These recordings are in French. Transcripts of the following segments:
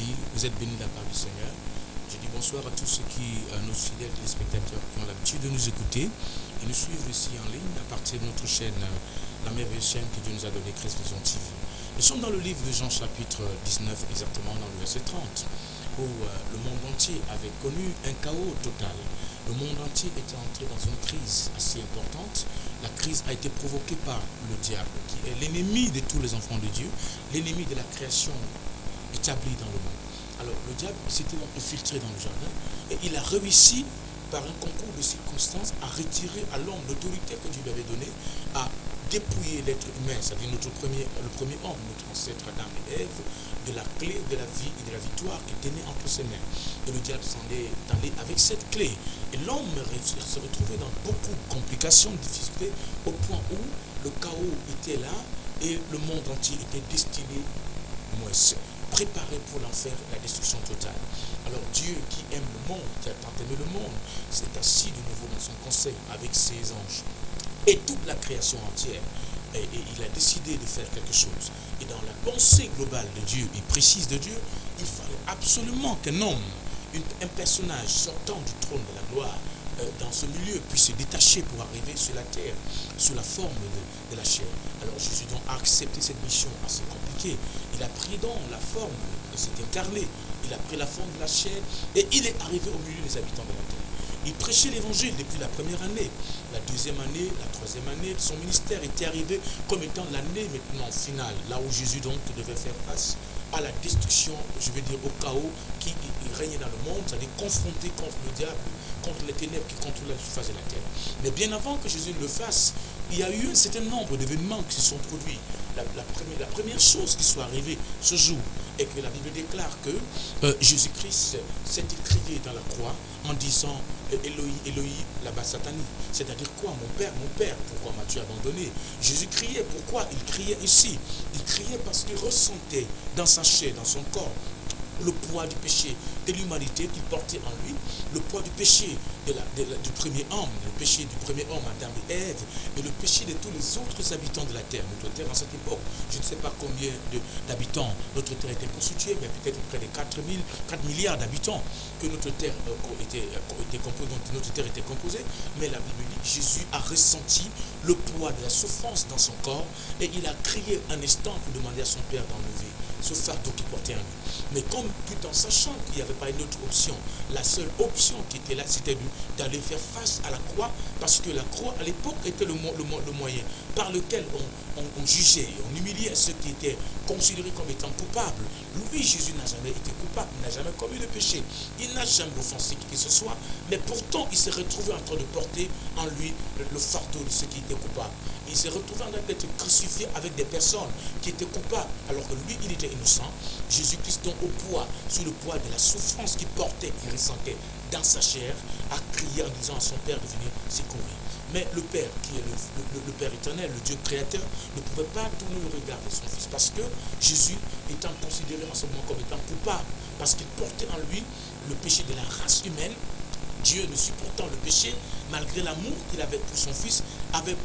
midi, vous êtes bénis de la part du Seigneur. Je dis bonsoir à tous ceux qui, nos fidèles téléspectateurs qui ont l'habitude de nous écouter et nous suivre ici en ligne à partir de notre chaîne, la merveilleuse chaîne que Dieu nous a donnée, Christ Vision TV. Nous sommes dans le livre de Jean chapitre 19, exactement dans le verset 30, où le monde entier avait connu un chaos total. Le monde entier était entré dans une crise assez importante. La crise a été provoquée par le diable, qui est l'ennemi de tous les enfants de Dieu, l'ennemi de la création établie dans le monde. Alors le diable s'était infiltré dans le jardin et il a réussi par un concours de circonstances à retirer à l'homme l'autorité que Dieu lui avait donnée, à dépouiller l'être humain, c'est-à-dire le premier homme, notre ancêtre Adam et Ève, de la clé de la vie et de la victoire qui était née entre ses mains. Et le diable s'en est allé avec cette clé. Et l'homme se retrouvait dans beaucoup de complications, de difficultés, au point où le chaos était là et le monde entier était destiné, préparé pour l'enfer, la destruction totale. Alors Dieu qui aime le monde, qui a tant aimé le monde, s'est assis de nouveau dans son conseil avec ses anges et toute la création entière. Et il a décidé de faire quelque chose. Et dans la pensée globale de Dieu et précise de Dieu, il fallait absolument qu'un homme, un personnage sortant du trône de la gloire, dans ce milieu, puisse se détacher pour arriver sur la terre, sous la forme de la chair. Alors Jésus donc a accepté cette mission assez compliquée. Il a pris donc la forme, il s'est incarné, il a pris la forme de la chair et il est arrivé au milieu des habitants de la terre. Il prêchait l'évangile depuis la première année, la deuxième année, la troisième année. Son ministère était arrivé comme étant l'année maintenant finale, là où Jésus donc devait faire face à la destruction, je veux dire au chaos qui régnait dans le monde, c'est-à-dire confronté contre le diable, contre les ténèbres qui contrôlent la surface de la terre. Mais bien avant que Jésus le fasse, il y a eu un certain nombre d'événements qui se sont produits. La première chose qui soit arrivée ce jour est que la Bible déclare que Jésus-Christ s'est écrié dans la croix en disant Eloi, Eloi, lama sabachthani. C'est-à-dire quoi? Mon Père, pourquoi m'as-tu abandonné? Jésus criait. Pourquoi il criait ici? Il criait parce qu'il ressentait dans sa chair, dans son corps, le poids du péché de l'humanité qu'il portait en lui, le poids du péché du premier homme, le péché du premier homme, Adam et Ève, et le péché de tous les autres habitants de la terre. Notre terre, en cette époque, je ne sais pas combien d'habitants notre terre était constituée, mais peut-être près de 4 milliards d'habitants que notre terre était composée, dont notre terre était composée. Mais la Bible dit que Jésus a ressenti le poids de la souffrance dans son corps et il a crié un instant pour demander à son Père d'enlever ce fardeau qu'il portait en lui. Mais comme tout en sachant qu'il n'y avait pas une autre option, la seule option qui était là, c'était d'aller faire face à la croix, parce que la croix à l'époque était le moyen par lequel on jugeait, on humiliait ceux qui étaient considérés comme étant coupables. Lui, Jésus n'a jamais été coupable, il n'a jamais commis de péché, il n'a jamais offensé qui que ce soit, mais pourtant il s'est retrouvé en train de porter en lui le fardeau de ceux qui étaient coupables. Il s'est retrouvé en train d'être crucifié avec des personnes qui étaient coupables, alors que lui, il était innocent. Jésus-Christ, donc sous le poids de la souffrance qu'il portait, qu'il ressentait dans sa chair, a crié en disant à son Père de venir secourir. Mais le Père, qui est le Père éternel, le Dieu créateur, ne pouvait pas tourner le regard de son Fils, parce que Jésus étant considéré en ce moment comme étant coupable, parce qu'il portait en lui le péché de la race humaine. Dieu, ne supportant le péché, malgré l'amour qu'il avait pour son Fils, avait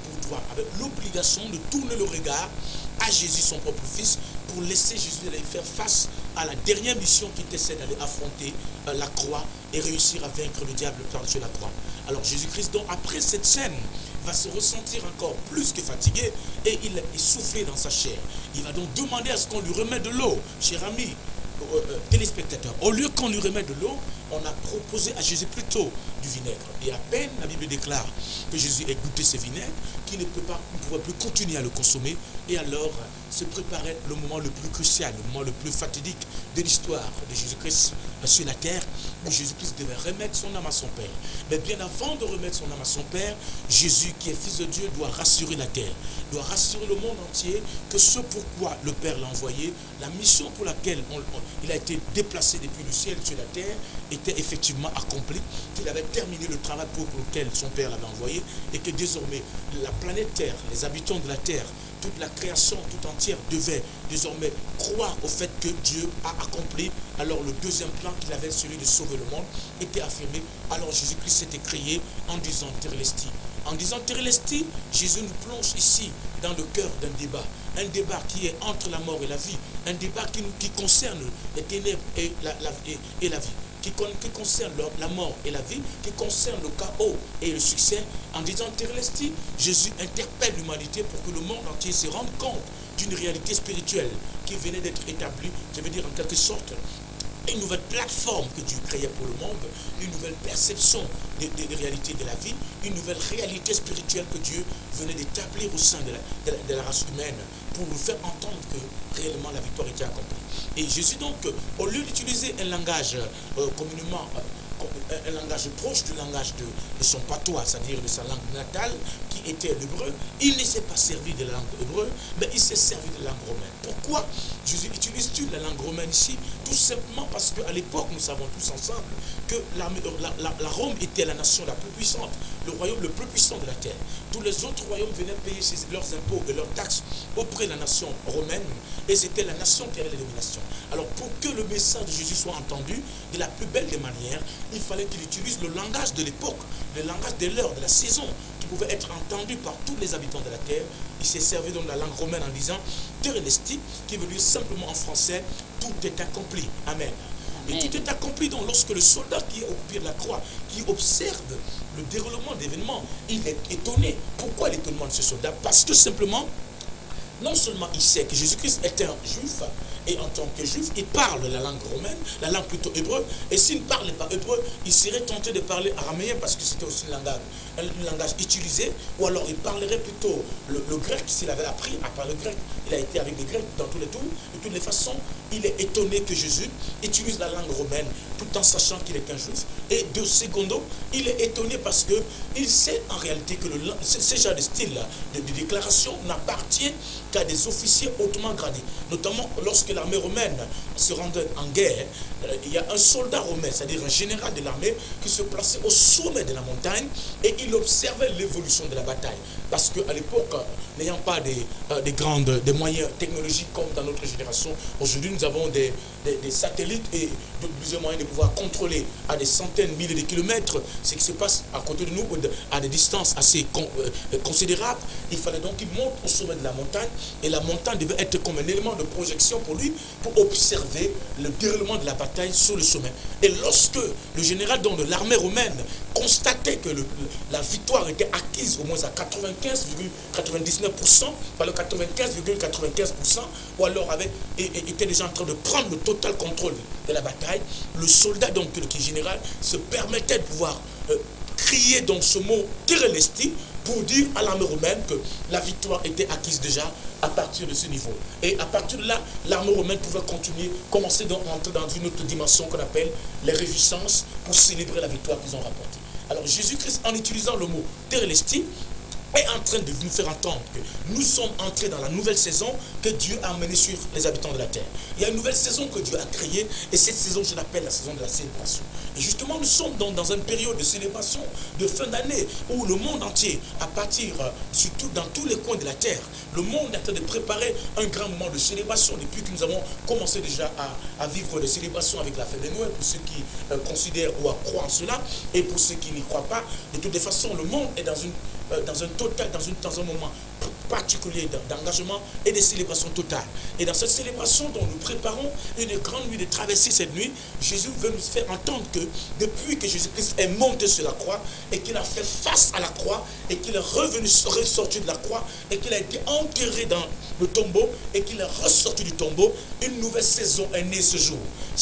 l'obligation de tourner le regard à Jésus, son propre Fils, pour laisser Jésus aller faire face à la dernière mission qui était celle d'aller affronter la croix et réussir à vaincre le diable par-dessus la croix. Alors Jésus-Christ, donc, après cette scène, va se ressentir encore plus que fatigué et il est soufflé dans sa chair. Il va donc demander à ce qu'on lui remette de l'eau, cher ami, téléspectateurs. Au lieu qu'on lui remette de l'eau, on a proposé à Jésus plutôt du vinaigre. Et à peine la Bible déclare que Jésus ait goûté ce vinaigre, qu'il ne pourrait plus continuer à le consommer. Et alors se préparait le moment le plus crucial, le moment le plus fatidique de l'histoire de Jésus-Christ sur la terre, où Jésus-Christ devait remettre son âme à son Père. Mais bien avant de remettre son âme à son Père, Jésus, qui est Fils de Dieu, doit rassurer la terre, doit rassurer le monde entier que ce pourquoi le Père l'a envoyé, la mission pour laquelle il a été déplacé depuis le ciel sur la terre, était effectivement accomplie, qu'il avait terminé le travail pour lequel son Père l'avait envoyé, et que désormais la planète Terre, les habitants de la Terre, toute la création tout entière devait désormais croire au fait que Dieu a accompli. Alors le deuxième plan qu'il avait, celui de sauver le monde, était affirmé. Alors Jésus-Christ s'était crié en disant: Terre lesti, En disant Térélesti, Jésus nous plonge ici dans le cœur d'un débat. Un débat qui est entre la mort et la vie. Un débat qui concerne les ténèbres et la vie. Qui concerne la mort et la vie, qui concerne le chaos et le succès. En disant Térélesti, Jésus interpelle l'humanité pour que le monde entier se rende compte d'une réalité spirituelle qui venait d'être établie, je veux dire en quelque sorte, une nouvelle plateforme que Dieu créait pour le monde, une nouvelle perception des réalités de la vie, une nouvelle réalité spirituelle que Dieu venait d'établir au sein de la race humaine pour nous faire entendre que réellement la victoire était accomplie. Et Jésus donc, au lieu d'utiliser un langage communément un langage proche du langage de son patois, c'est-à-dire de sa langue natale, qui était l'hébreu, il ne s'est pas servi de la langue hébreu, mais il s'est servi de la langue romaine. Pourquoi Jésus utilise-t-il la langue romaine ici? Tout simplement parce qu'à l'époque, nous savons tous ensemble que la Rome était la nation la plus puissante, le royaume le plus puissant de la terre. Tous les autres royaumes venaient payer leurs impôts et leurs taxes auprès de la nation romaine, et c'était la nation qui avait les dominations. Alors pour que le message de Jésus soit entendu de la plus belle des manières, il fallait qu'il utilise le langage de l'époque, le langage de l'heure, de la saison, qui pouvait être entendu par tous les habitants de la terre. Il s'est servi donc de la langue romaine en disant Térélesti, qui veut dire simplement en français, tout est accompli. Amen. Et tout est accompli donc lorsque le soldat qui est au pied de la croix, qui observe le déroulement d'événements, il est étonné. Pourquoi l'étonnement de ce soldat? Parce que simplement, non seulement il sait que Jésus-Christ est un juif, et en tant que juif, il parle la langue romaine, la langue plutôt hébreu, et s'il ne parlait pas hébreu, il serait tenté de parler araméen parce que c'était aussi un langage utilisé, ou alors il parlerait plutôt le grec s'il avait appris à parler grec. Il a été avec les Grecs dans tous les tours, de toutes les façons, il est étonné que Jésus utilise la langue romaine tout en sachant qu'il est un juif. Et de secondo, il est étonné parce qu'il sait en réalité que ce genre de style de déclaration n'appartient qu'à des officiers hautement gradés, notamment lorsque l'armée romaine se rendait en guerre. Il y a un soldat romain, c'est-à-dire un général de l'armée, qui se plaçait au sommet de la montagne et il observait l'évolution de la bataille. Parce qu'à l'époque, n'ayant pas des moyens technologiques comme dans notre génération, aujourd'hui nous avons des satellites et plusieurs moyens de pouvoir contrôler à des centaines, milliers de kilomètres ce qui se passe à côté de nous, à des distances assez considérables. Il fallait donc qu'il monte au sommet de la montagne, et la montagne devait être comme un élément de projection pour lui, pour observer le déroulement de la bataille sur le sommet. Et lorsque le général de l'armée romaine constatait que la victoire était acquise au moins à 95,99%, par le 95,95%, ou alors était déjà en train de prendre le total contrôle de la bataille, le soldat donc qui est général se permettait de pouvoir crier donc ce mot Térélesti pour dire à l'armée romaine que la victoire était acquise déjà à partir de ce niveau. Et à partir de là, l'armée romaine pouvait continuer, commencer à entrer dans une autre dimension qu'on appelle les réjouissances pour célébrer la victoire qu'ils ont rapportée. Alors Jésus-Christ, en utilisant le mot Térélesti, est en train de nous faire entendre que nous sommes entrés dans la nouvelle saison que Dieu a menée sur les habitants de la terre. Il y a une nouvelle saison que Dieu a créée, et cette saison, je l'appelle la saison de la célébration. Et justement, nous sommes dans une période de célébration, de fin d'année, où le monde entier, à partir, surtout dans tous les coins de la terre, le monde est en train de préparer un grand moment de célébration depuis que nous avons commencé déjà à vivre des célébrations avec la fête de Noël, pour ceux qui considèrent ou croient en cela, et pour ceux qui n'y croient pas. De toutes les façons, le monde est dans un moment particulier d'engagement et de célébration totale. Et dans cette célébration dont nous préparons une grande nuit de traverser cette nuit, Jésus veut nous faire entendre que depuis que Jésus-Christ est monté sur la croix et qu'il a fait face à la croix et qu'il est ressorti de la croix et qu'il a été enterré dans le tombeau et qu'il est ressorti du tombeau, une nouvelle saison est née ce jour.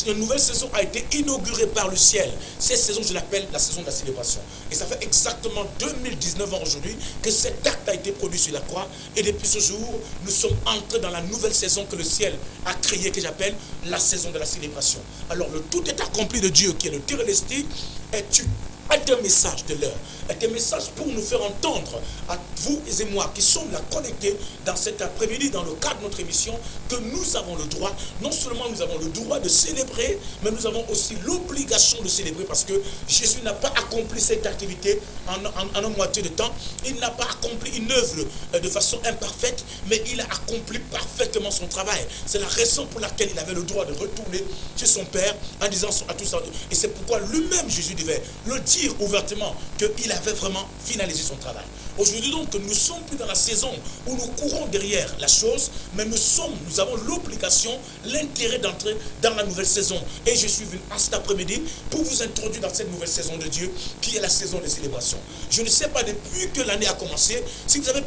Une nouvelle saison a été inaugurée par le ciel. Cette saison, je l'appelle la saison de la célébration. Et ça fait exactement 2019 ans aujourd'hui que cet acte a été produit sur la croix. Et depuis ce jour, nous sommes entrés dans la nouvelle saison que le ciel a créée, que j'appelle la saison de la célébration. Alors le tout est accompli de Dieu, qui est le Térélesti, est un message de l'heure, est un message pour nous faire entendre à vous et moi qui sommes là connectés dans cet après-midi, dans le cadre de notre émission, que nous avons le droit, non seulement nous avons le droit de célébrer, mais nous avons aussi l'obligation de célébrer, parce que Jésus n'a pas accompli cette activité en un moitié de temps. Il n'a pas accompli une œuvre de façon imparfaite, mais il a accompli parfaitement son travail. C'est la raison pour laquelle il avait le droit de retourner chez son Père en disant à tous ça. Et c'est pourquoi lui-même, Jésus devait le dire dire ouvertement qu'il avait vraiment finalisé son travail. Aujourd'hui donc, nous ne sommes plus dans la saison où nous courons derrière la chose, mais nous avons l'obligation, l'intérêt d'entrer dans la nouvelle saison. Et je suis venu à cet après-midi pour vous introduire dans cette nouvelle saison de Dieu, qui est la saison des célébrations. Je ne sais pas depuis que l'année a commencé, si vous avez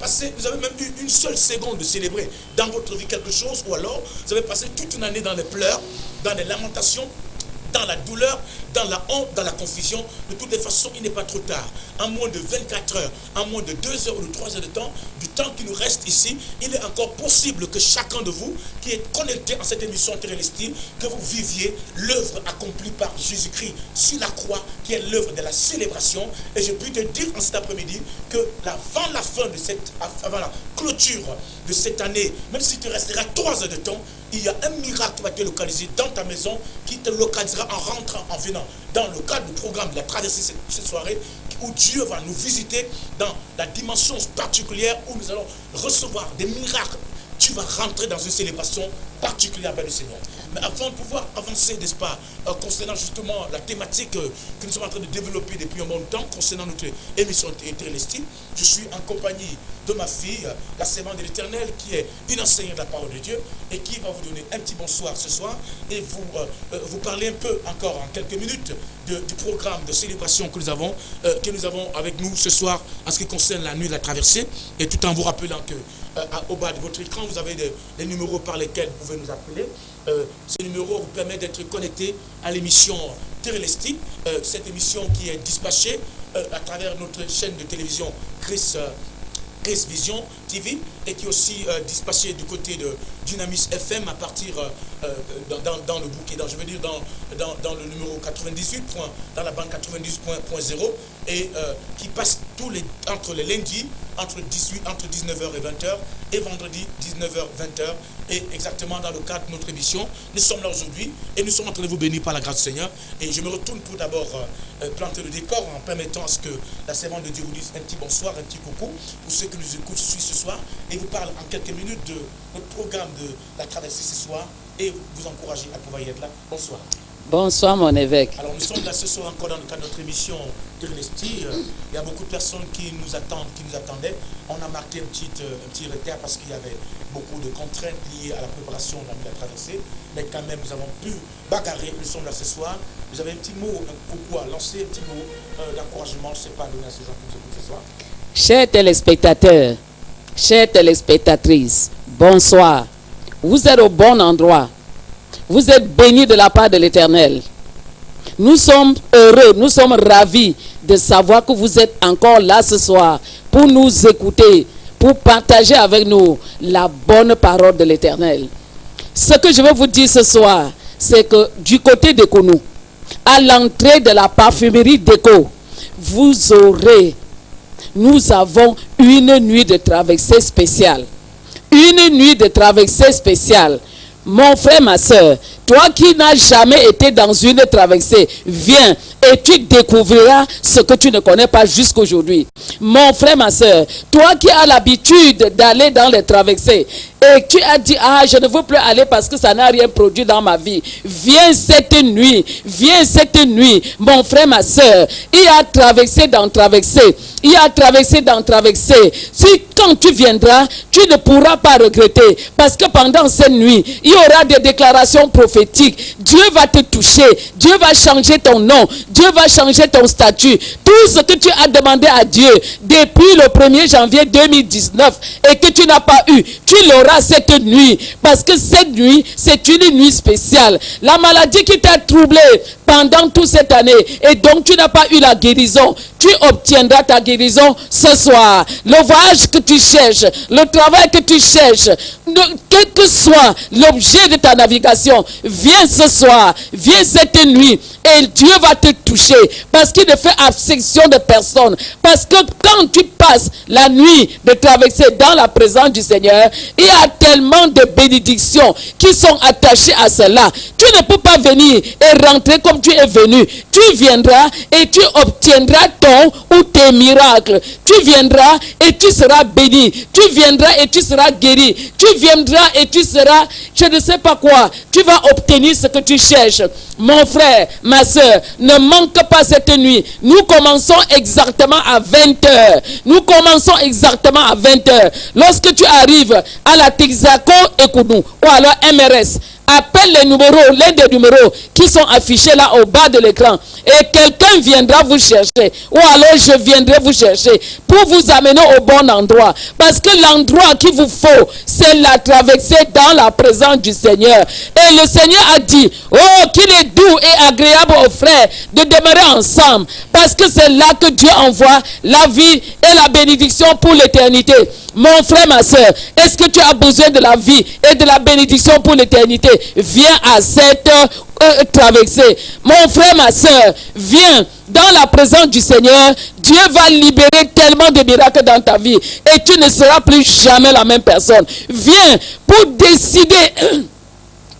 même eu une seule seconde de célébrer dans votre vie quelque chose, ou alors vous avez passé toute une année dans les pleurs, dans les lamentations, dans la douleur, dans la honte, dans la confusion. De toutes les façons, il n'est pas trop tard. En moins de 24 heures, en moins de 2 heures ou de 3 heures de temps, du temps qui nous reste ici, il est encore possible que chacun de vous qui est connecté à cette émission Télestime, que vous viviez l'œuvre accomplie par Jésus-Christ sur la croix, qui est l'œuvre de la célébration. Et je puis te dire en cet après-midi que avant la clôture de cette année, même si tu resteras 3 heures de temps, il y a un miracle qui va te localiser dans ta maison, qui te localisera en rentrant, en venant dans le cadre du programme de la traversée cette soirée, où Dieu va nous visiter dans la dimension particulière où nous allons recevoir des miracles. Tu vas rentrer dans une célébration particulière avec le Seigneur. Mais avant de pouvoir avancer, n'est-ce pas, concernant justement la thématique que nous sommes en train de développer depuis un bon temps, concernant notre émission Télestime, je suis en compagnie de ma fille, la servante de l'Éternel, qui est une enseignante de la parole de Dieu et qui va vous donner un petit bonsoir ce soir et vous parler un peu encore en quelques minutes du programme de célébration que nous avons avec nous ce soir en ce qui concerne la nuit de la traversée, et tout en vous rappelant que au bas de votre écran, vous avez les numéros par lesquels vous pouvez nous appeler. Ces numéros vous permettent d'être connectés à l'émission Télestime, cette émission qui est dispatchée à travers notre chaîne de télévision Chris Vision TV, et qui est aussi dispatché du côté de Dynamis FM à partir dans le bouquet, je veux dire dans le numéro 98, dans la bande 98.0, et qui passe entre les lundis entre 19h et 20h, et vendredi 19h 20h, et exactement dans le cadre de notre émission. Nous sommes là aujourd'hui et nous sommes en train de vous bénir par la grâce du Seigneur. Et je me retourne pour d'abord planter le décor en permettant à ce que la servante de Dieu vous dise un petit bonsoir, un petit coucou pour ceux qui nous écoutent ce soir, et vous parle en quelques minutes de notre programme de la traversée ce soir, et vous encourager à pouvoir y être là. Bonsoir. Bonsoir mon évêque. Alors nous sommes là ce soir encore dans le cadre de notre émission Télestime. Il y a beaucoup de personnes qui nous attendaient. On a marqué un petit retard parce qu'il y avait beaucoup de contraintes liées à la préparation de la traversée. Mais quand même, nous avons pu bagarrer. Nous sommes là ce soir. Vous avez un petit mot, un coucou à lancer, un petit mot d'encouragement, je ne sais pas, donner à ces gens qui nous écoutent ce soir. Chers téléspectateurs, chères téléspectatrices, bonsoir. Vous êtes au bon endroit. Vous êtes bénis de la part de l'Éternel. Nous sommes heureux, nous sommes ravis de savoir que vous êtes encore là ce soir pour nous écouter, pour partager avec nous la bonne parole de l'Éternel. Ce que je veux vous dire ce soir, c'est que du côté d'Econou, à l'entrée de la parfumerie d'Eco, nous avons une nuit de traversée spéciale. Une nuit de traversée spéciale. Mon frère, ma soeur, toi qui n'as jamais été dans une traversée, viens et tu découvriras ce que tu ne connais pas jusqu'aujourd'hui. Mon frère, ma soeur, toi qui as l'habitude d'aller dans les traversées et tu as dit, je ne veux plus aller parce que ça n'a rien produit dans ma vie. Viens cette nuit, mon frère, ma soeur. Il y a traversé dans traversée. Il y a traversé dans traversée. Si quand tu viendras, tu ne pourras pas regretter. Parce que pendant cette nuit, il y aura des déclarations prophétiques. Dieu va te toucher. Dieu va changer ton nom. Dieu va changer ton statut. Tout ce que tu as demandé à Dieu depuis le 1er janvier 2019 et que tu n'as pas eu, tu l'auras cette nuit. Parce que cette nuit, c'est une nuit spéciale. La maladie qui t'a troublé pendant toute cette année et donc tu n'as pas eu la guérison, tu obtiendras ta guérison ce soir. Le voyage que tu cherches, le travail que tu cherches, quel que soit l'objet de ta navigation, viens ce soir, viens cette nuit et Dieu va te toucher parce qu'il ne fait abstraction de personne. Parce que quand tu passes la nuit de traverser dans la présence du Seigneur, il y a tellement de bénédictions qui sont attachées à cela. Tu ne peux pas venir et rentrer comme tu es venu. Tu viendras et tu obtiendras ton ou tes miracles miracle. Tu viendras et tu seras béni. Tu viendras et tu seras guéri. Tu viendras et tu seras, je ne sais pas quoi. Tu vas obtenir ce que tu cherches. Mon frère, ma soeur, ne manque pas cette nuit. Nous commençons exactement à 20h. Nous commençons exactement à 20h. Lorsque tu arrives à la Texaco Ekounou ou alors MRS, appelle les numéros, l'un des numéros qui sont affichés là au bas de l'écran. Et quelqu'un viendra vous chercher. Ou alors je viendrai vous chercher pour vous amener au bon endroit. Parce que l'endroit qu'il vous faut, c'est la traversée dans la présence du Seigneur. Et le Seigneur a dit, oh, qu'il est doux et agréable aux frères de demeurer ensemble. Parce que c'est là que Dieu envoie la vie et la bénédiction pour l'éternité. Mon frère, ma soeur, est-ce que tu as besoin de la vie et de la bénédiction pour l'éternité? Viens à cette traversée. Mon frère, ma soeur, viens dans la présence du Seigneur. Dieu va libérer tellement de miracles dans ta vie et tu ne seras plus jamais la même personne. Viens pour décider.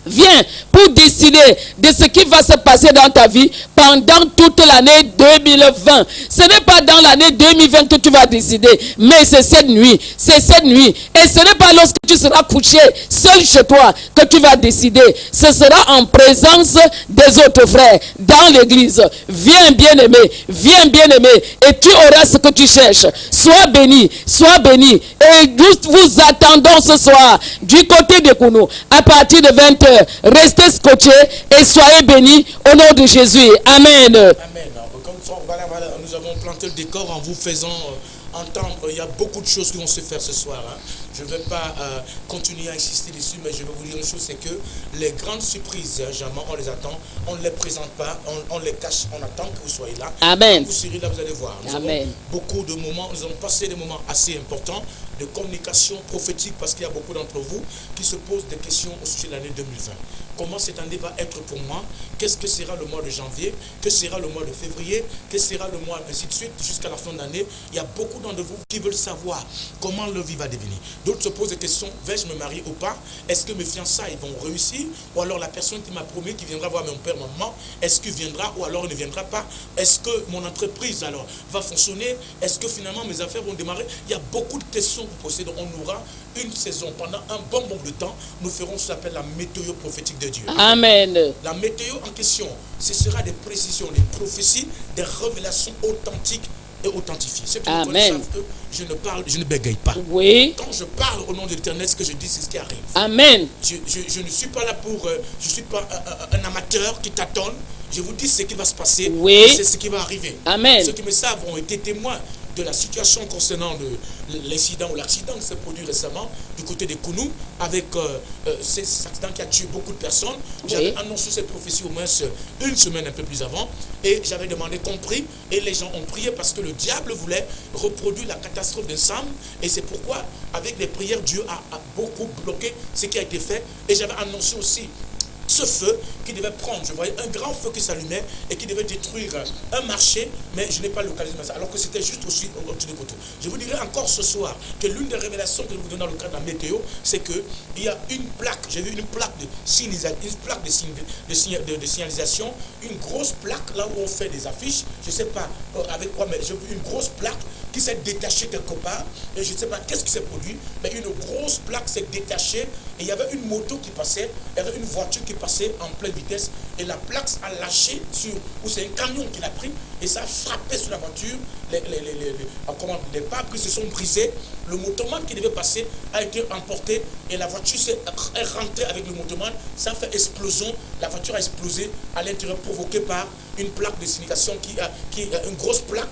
Viens pour décider de ce qui va se passer dans ta vie pendant toute l'année 2020. Ce n'est pas dans l'année 2020 que tu vas décider, mais c'est cette nuit. C'est cette nuit. Et ce n'est pas lorsque tu seras couché seul chez toi que tu vas décider. Ce sera en présence des autres frères dans l'église. Viens bien-aimé, viens bien-aimé, et tu auras ce que tu cherches. Sois béni, sois béni. Et nous vous attendons ce soir du côté de Kounou à partir de 20h. Restez scotchés et soyez bénis au nom de Jésus. Amen. Amen. Comme ça, voilà, nous avons planté le décor en vous faisant entendre. Il y a beaucoup de choses qui vont se faire ce soir. Je ne vais pas continuer à insister dessus, mais je vais vous dire une chose, c'est que les grandes surprises, jamais on les attend, on ne les présente pas, on les cache, on attend que vous soyez là. Amen. Vous serez là, vous allez voir. Nous avons beaucoup de moments, nous avons passé des moments assez importants de communication prophétique, parce qu'il y a beaucoup d'entre vous qui se posent des questions au sujet de l'année 2020. Comment cette année va être pour moi? Qu'est-ce que sera le mois de janvier? Que sera le mois de février? Que sera le mois, ainsi de suite, jusqu'à la fin de l'année? Il y a beaucoup d'entre vous qui veulent savoir comment leur vie va devenir. D'autres se posent des questions, vais-je me marier ou pas? Est-ce que mes fiançailles vont réussir? Ou alors la personne qui m'a promis qui viendra voir mon père, maman, est-ce qu'il viendra ou alors il ne viendra pas? Est-ce que mon entreprise alors va fonctionner? Est-ce que finalement mes affaires vont démarrer? Il y a beaucoup de questions que vous posez. Donc on aura une saison, pendant un bon nombre de temps, nous ferons ce qu'on appelle la météo prophétique de Dieu. Amen. La météo en question, ce sera des précisions, des prophéties, des révélations authentiques et authentifiées. Ceux qui me connaissent savent que je ne bégaye pas. Oui. Quand je parle au nom de l'Éternel, ce que je dis, c'est ce qui arrive. Amen. Je ne suis pas là pour... je ne suis pas un amateur qui tâtonne. Je vous dis ce qui va se passer. Oui. C'est ce qui va arriver. Amen. Ceux qui me savent ont été témoins de la situation concernant l'incident ou l'accident qui s'est produit récemment du côté de Kounou avec cet accident qui a tué beaucoup de personnes. J'avais annoncé cette prophétie au moins une semaine un peu plus avant et j'avais demandé qu'on prie et les gens ont prié parce que le diable voulait reproduire la catastrophe d'ensemble et c'est pourquoi avec les prières Dieu a beaucoup bloqué ce qui a été fait et j'avais annoncé aussi ce feu qui devait prendre, je voyais un grand feu qui s'allumait et qui devait détruire un marché, mais je n'ai pas localisé ça, alors que c'était juste au-dessus des coteaux. Je vous dirai encore ce soir que l'une des révélations que je vous donne dans le cadre de la météo, c'est qu'il y a une plaque, j'ai vu une plaque de signalisation, une grosse plaque là où on fait des affiches, je ne sais pas avec quoi, mais j'ai vu une grosse plaque qui s'est détachée quelque part, et je ne sais pas qu'est-ce qui s'est produit, mais une grosse plaque s'est détachée, et il y avait une moto qui passait, il y avait une voiture qui passait en pleine vitesse, et la plaque a lâché ou c'est un camion qui l'a pris, et ça a frappé sur la voiture, les pare-brises se sont brisés, le motoman qui devait passer a été emporté, et la voiture est rentrée avec le motoman, ça a fait explosion, la voiture a explosé à l'intérieur, provoquée par une plaque de signalisation une grosse plaque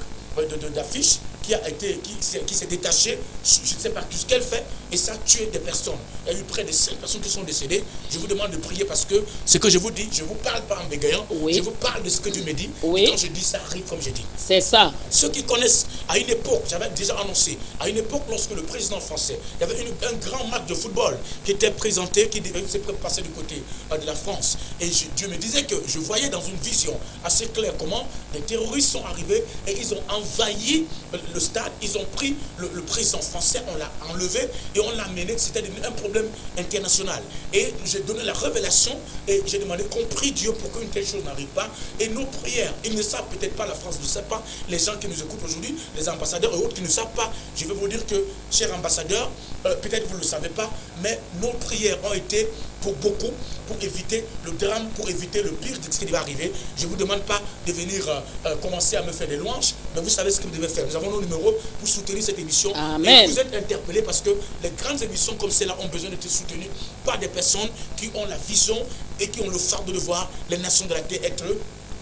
d'affiche qui s'est détachée, je ne sais pas tout ce qu'elle fait, et ça a tué des personnes. Il y a eu près de 5 personnes qui sont décédées. Je vous demande de prier parce que ce que je vous dis, je ne vous parle pas en bégayant, je vous parle de ce que Dieu me dit. Et quand je dis ça arrive comme je dis. C'est ça. Ceux qui connaissent, à une époque, j'avais déjà annoncé, à une époque lorsque le président français, il y avait un grand match de football qui était présenté, qui devait se passer du côté de la France. Et Dieu me disait que je voyais dans une vision assez claire comment les terroristes sont arrivés et ils ont envahi le stade, ils ont pris le président français, on l'a enlevé et on l'a mené, c'était un problème international. Et j'ai donné la révélation et j'ai demandé qu'on prie Dieu pour qu'une telle chose n'arrive pas. Et nos prières, ils ne savent peut-être pas, la France ne sait pas, les gens qui nous écoutent aujourd'hui les ambassadeurs et autres qui ne savent pas. Je vais vous dire que, chers ambassadeurs, peut-être vous ne le savez pas, mais nos prières ont été pour beaucoup, pour éviter le drame, pour éviter le pire de ce qui va arriver. Je ne vous demande pas de venir commencer à me faire des louanges, mais vous savez ce que vous devez faire. Nous avons nos numéros pour soutenir cette émission. Amen. Et vous êtes interpellés parce que les grandes émissions comme celle-là ont besoin d'être soutenues par des personnes qui ont la vision et qui ont le fardeau de voir les nations de la terre être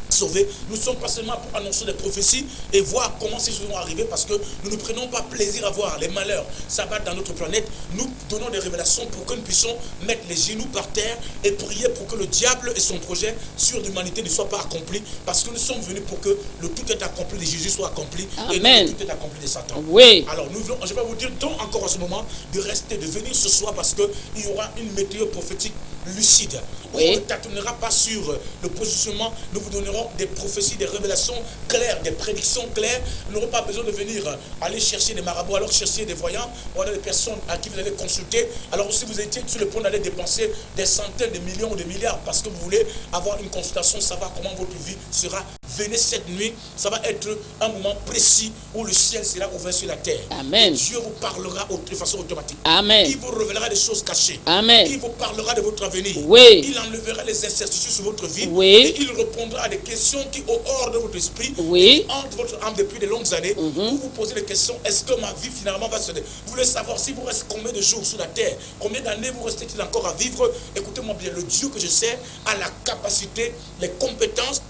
sauvés. Nous ne sommes pas seulement pour annoncer des prophéties et voir comment ces choses vont arriver, parce que nous ne prenons pas plaisir à voir les malheurs s'abattre dans notre planète. Nous donnons des révélations pour que nous puissions mettre les genoux par terre et prier pour que le diable et son projet sur l'humanité ne soient pas accomplis, parce que nous sommes venus pour que le tout est accompli de Jésus soit accompli. Amen. Et non le tout est accompli de Satan. Oui. Alors je vais vous dire donc encore en ce moment de rester, de venir ce soir, parce qu'il y aura une météo prophétique lucide. Oui. On ne tâtonnera pas sur le positionnement. Nous vous donnerons des prophéties, des révélations claires, des prédictions claires. Nous n'aurons pas besoin de venir aller chercher des marabouts, alors chercher des voyants, ou des personnes à qui vous allez consulter. Alors si vous étiez sur le point d'aller dépenser des centaines de millions ou des milliards parce que vous voulez avoir une consultation, savoir comment votre vie sera, venez cette nuit. Ça va être un moment précis où le ciel sera ouvert sur la terre. Amen. Et Dieu vous parlera de façon automatique. Amen. Il vous révélera des choses cachées. Amen. Il vous parlera de votre avenir. Oui. Il enlèvera les incertitudes sur votre vie. Oui. Et il répondra à des questions qui, au hors de votre esprit, oui, qui hantent votre âme depuis de longues années. Vous vous posez des questions. Est-ce que ma vie finalement va se dérouler? Vous voulez savoir si vous restez combien de jours sur la terre, combien d'années vous restez-il encore à vivre? Écoutez-moi bien, le Dieu que je sers a la capacité, les compétences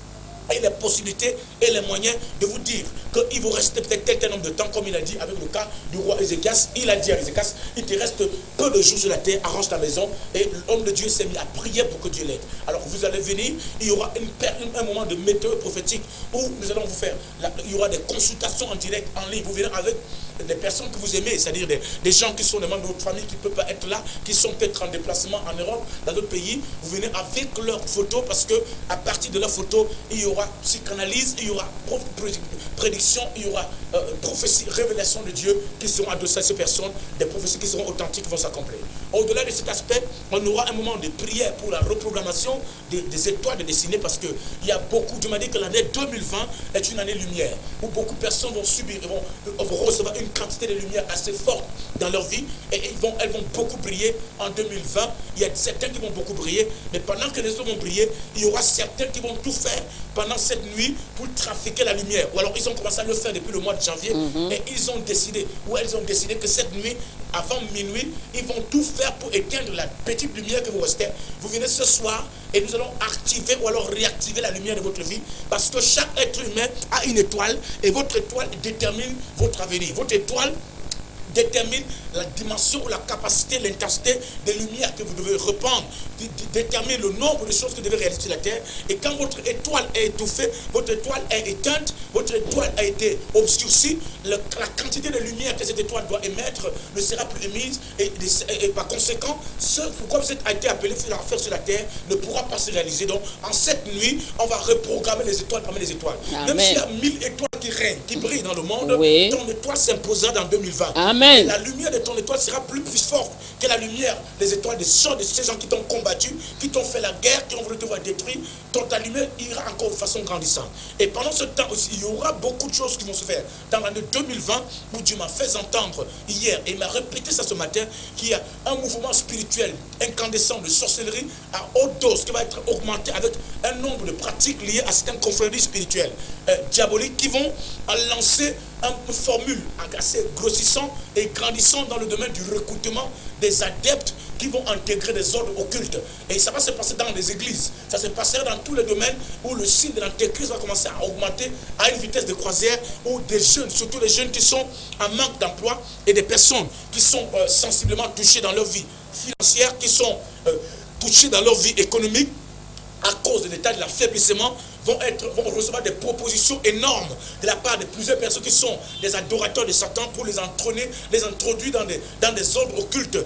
et les possibilités et les moyens de vous dire qu'il vous reste peut-être tel nombre de temps, comme il a dit avec le cas du roi Ézéchias. Il a dit à Ézéchias, il te reste peu de jours sur la terre, arrange ta maison. Et l'homme de Dieu s'est mis à prier pour que Dieu l'aide. Alors vous allez venir, il y aura un moment de météo prophétique où nous allons vous faire, il y aura des consultations en direct, en ligne. Vous venez avec des personnes que vous aimez, c'est-à-dire des gens qui sont des membres de votre famille qui ne peuvent pas être là, qui sont peut-être en déplacement en Europe, dans d'autres pays. Vous venez avec leurs photos, parce que à partir de leurs photos, il y aura psychanalyse, il y aura prédiction, il y aura prophétie, révélation de Dieu qui seront adossées à ces personnes, des prophéties qui seront authentiques, qui vont s'accomplir. Au-delà de cet aspect, on aura un moment de prière pour la reprogrammation des étoiles de destinée, parce qu'il y a beaucoup, Dieu m'a dit que l'année 2020 est une année lumière, où beaucoup de personnes vont subir, vont recevoir une quantité de lumière assez forte dans leur vie, et elles vont beaucoup briller en 2020. Il y a certains qui vont beaucoup briller, mais pendant que les autres vont briller, il y aura certains qui vont tout faire pendant cette nuit pour trafiquer la lumière. Ou alors ils ont commencé à le faire depuis le mois de janvier, et ils ont décidé, ou elles ont décidé que cette nuit, avant minuit, ils vont tout faire pour éteindre la petite lumière que vous restez. Vous venez ce soir et nous allons activer ou alors réactiver la lumière de votre vie, parce que chaque être humain a une étoile, et votre étoile détermine votre avenir. Votre étoile détermine la dimension ou la capacité, l'intensité des lumières que vous devez répandre, détermine le nombre de choses que vous devez réaliser sur la terre. Et quand votre étoile est étouffée, votre étoile est éteinte, votre étoile a été obscurcie, la quantité de lumière que cette étoile doit émettre ne sera plus émise, et par conséquent, ce pourquoi vous a été appelé à faire sur la terre ne pourra pas se réaliser. Donc, en cette nuit, on va reprogrammer les étoiles parmi les étoiles. Amen. Même s'il y a 1000 étoiles qui règnent, qui brillent dans le monde, oui, ton étoile s'imposera dans 2020. Amen. Et la lumière de ton étoile sera plus forte que la lumière des étoiles de ces gens qui t'ont combattu, qui t'ont fait la guerre, qui ont voulu te voir détruire. Ta lumière ira encore de façon grandissante. Et pendant ce temps aussi, il y aura beaucoup de choses qui vont se faire. Dans l'année 2020, où Dieu m'a fait entendre hier, et il m'a répété ça ce matin, qu'il y a un mouvement spirituel incandescent de sorcellerie à haute dose qui va être augmenté avec un nombre de pratiques liées à certaines confréries spirituelles diaboliques qui vont lancer une formule assez grossissant et grandissant dans le domaine du recrutement des adeptes qui vont intégrer des ordres occultes. Et ça va se passer dans les églises. Ça se passera dans tous les domaines où le signe de l'antéchrist va commencer à augmenter à une vitesse de croisière, où des jeunes, surtout les jeunes qui sont en manque d'emploi, et des personnes qui sont sensiblement touchées dans leur vie financière, qui sont touchées dans leur vie économique à cause de l'état de l'affaiblissement, vont recevoir des propositions énormes de la part de plusieurs personnes qui sont des adorateurs de Satan, pour les entraîner, les introduire dans des ordres occultes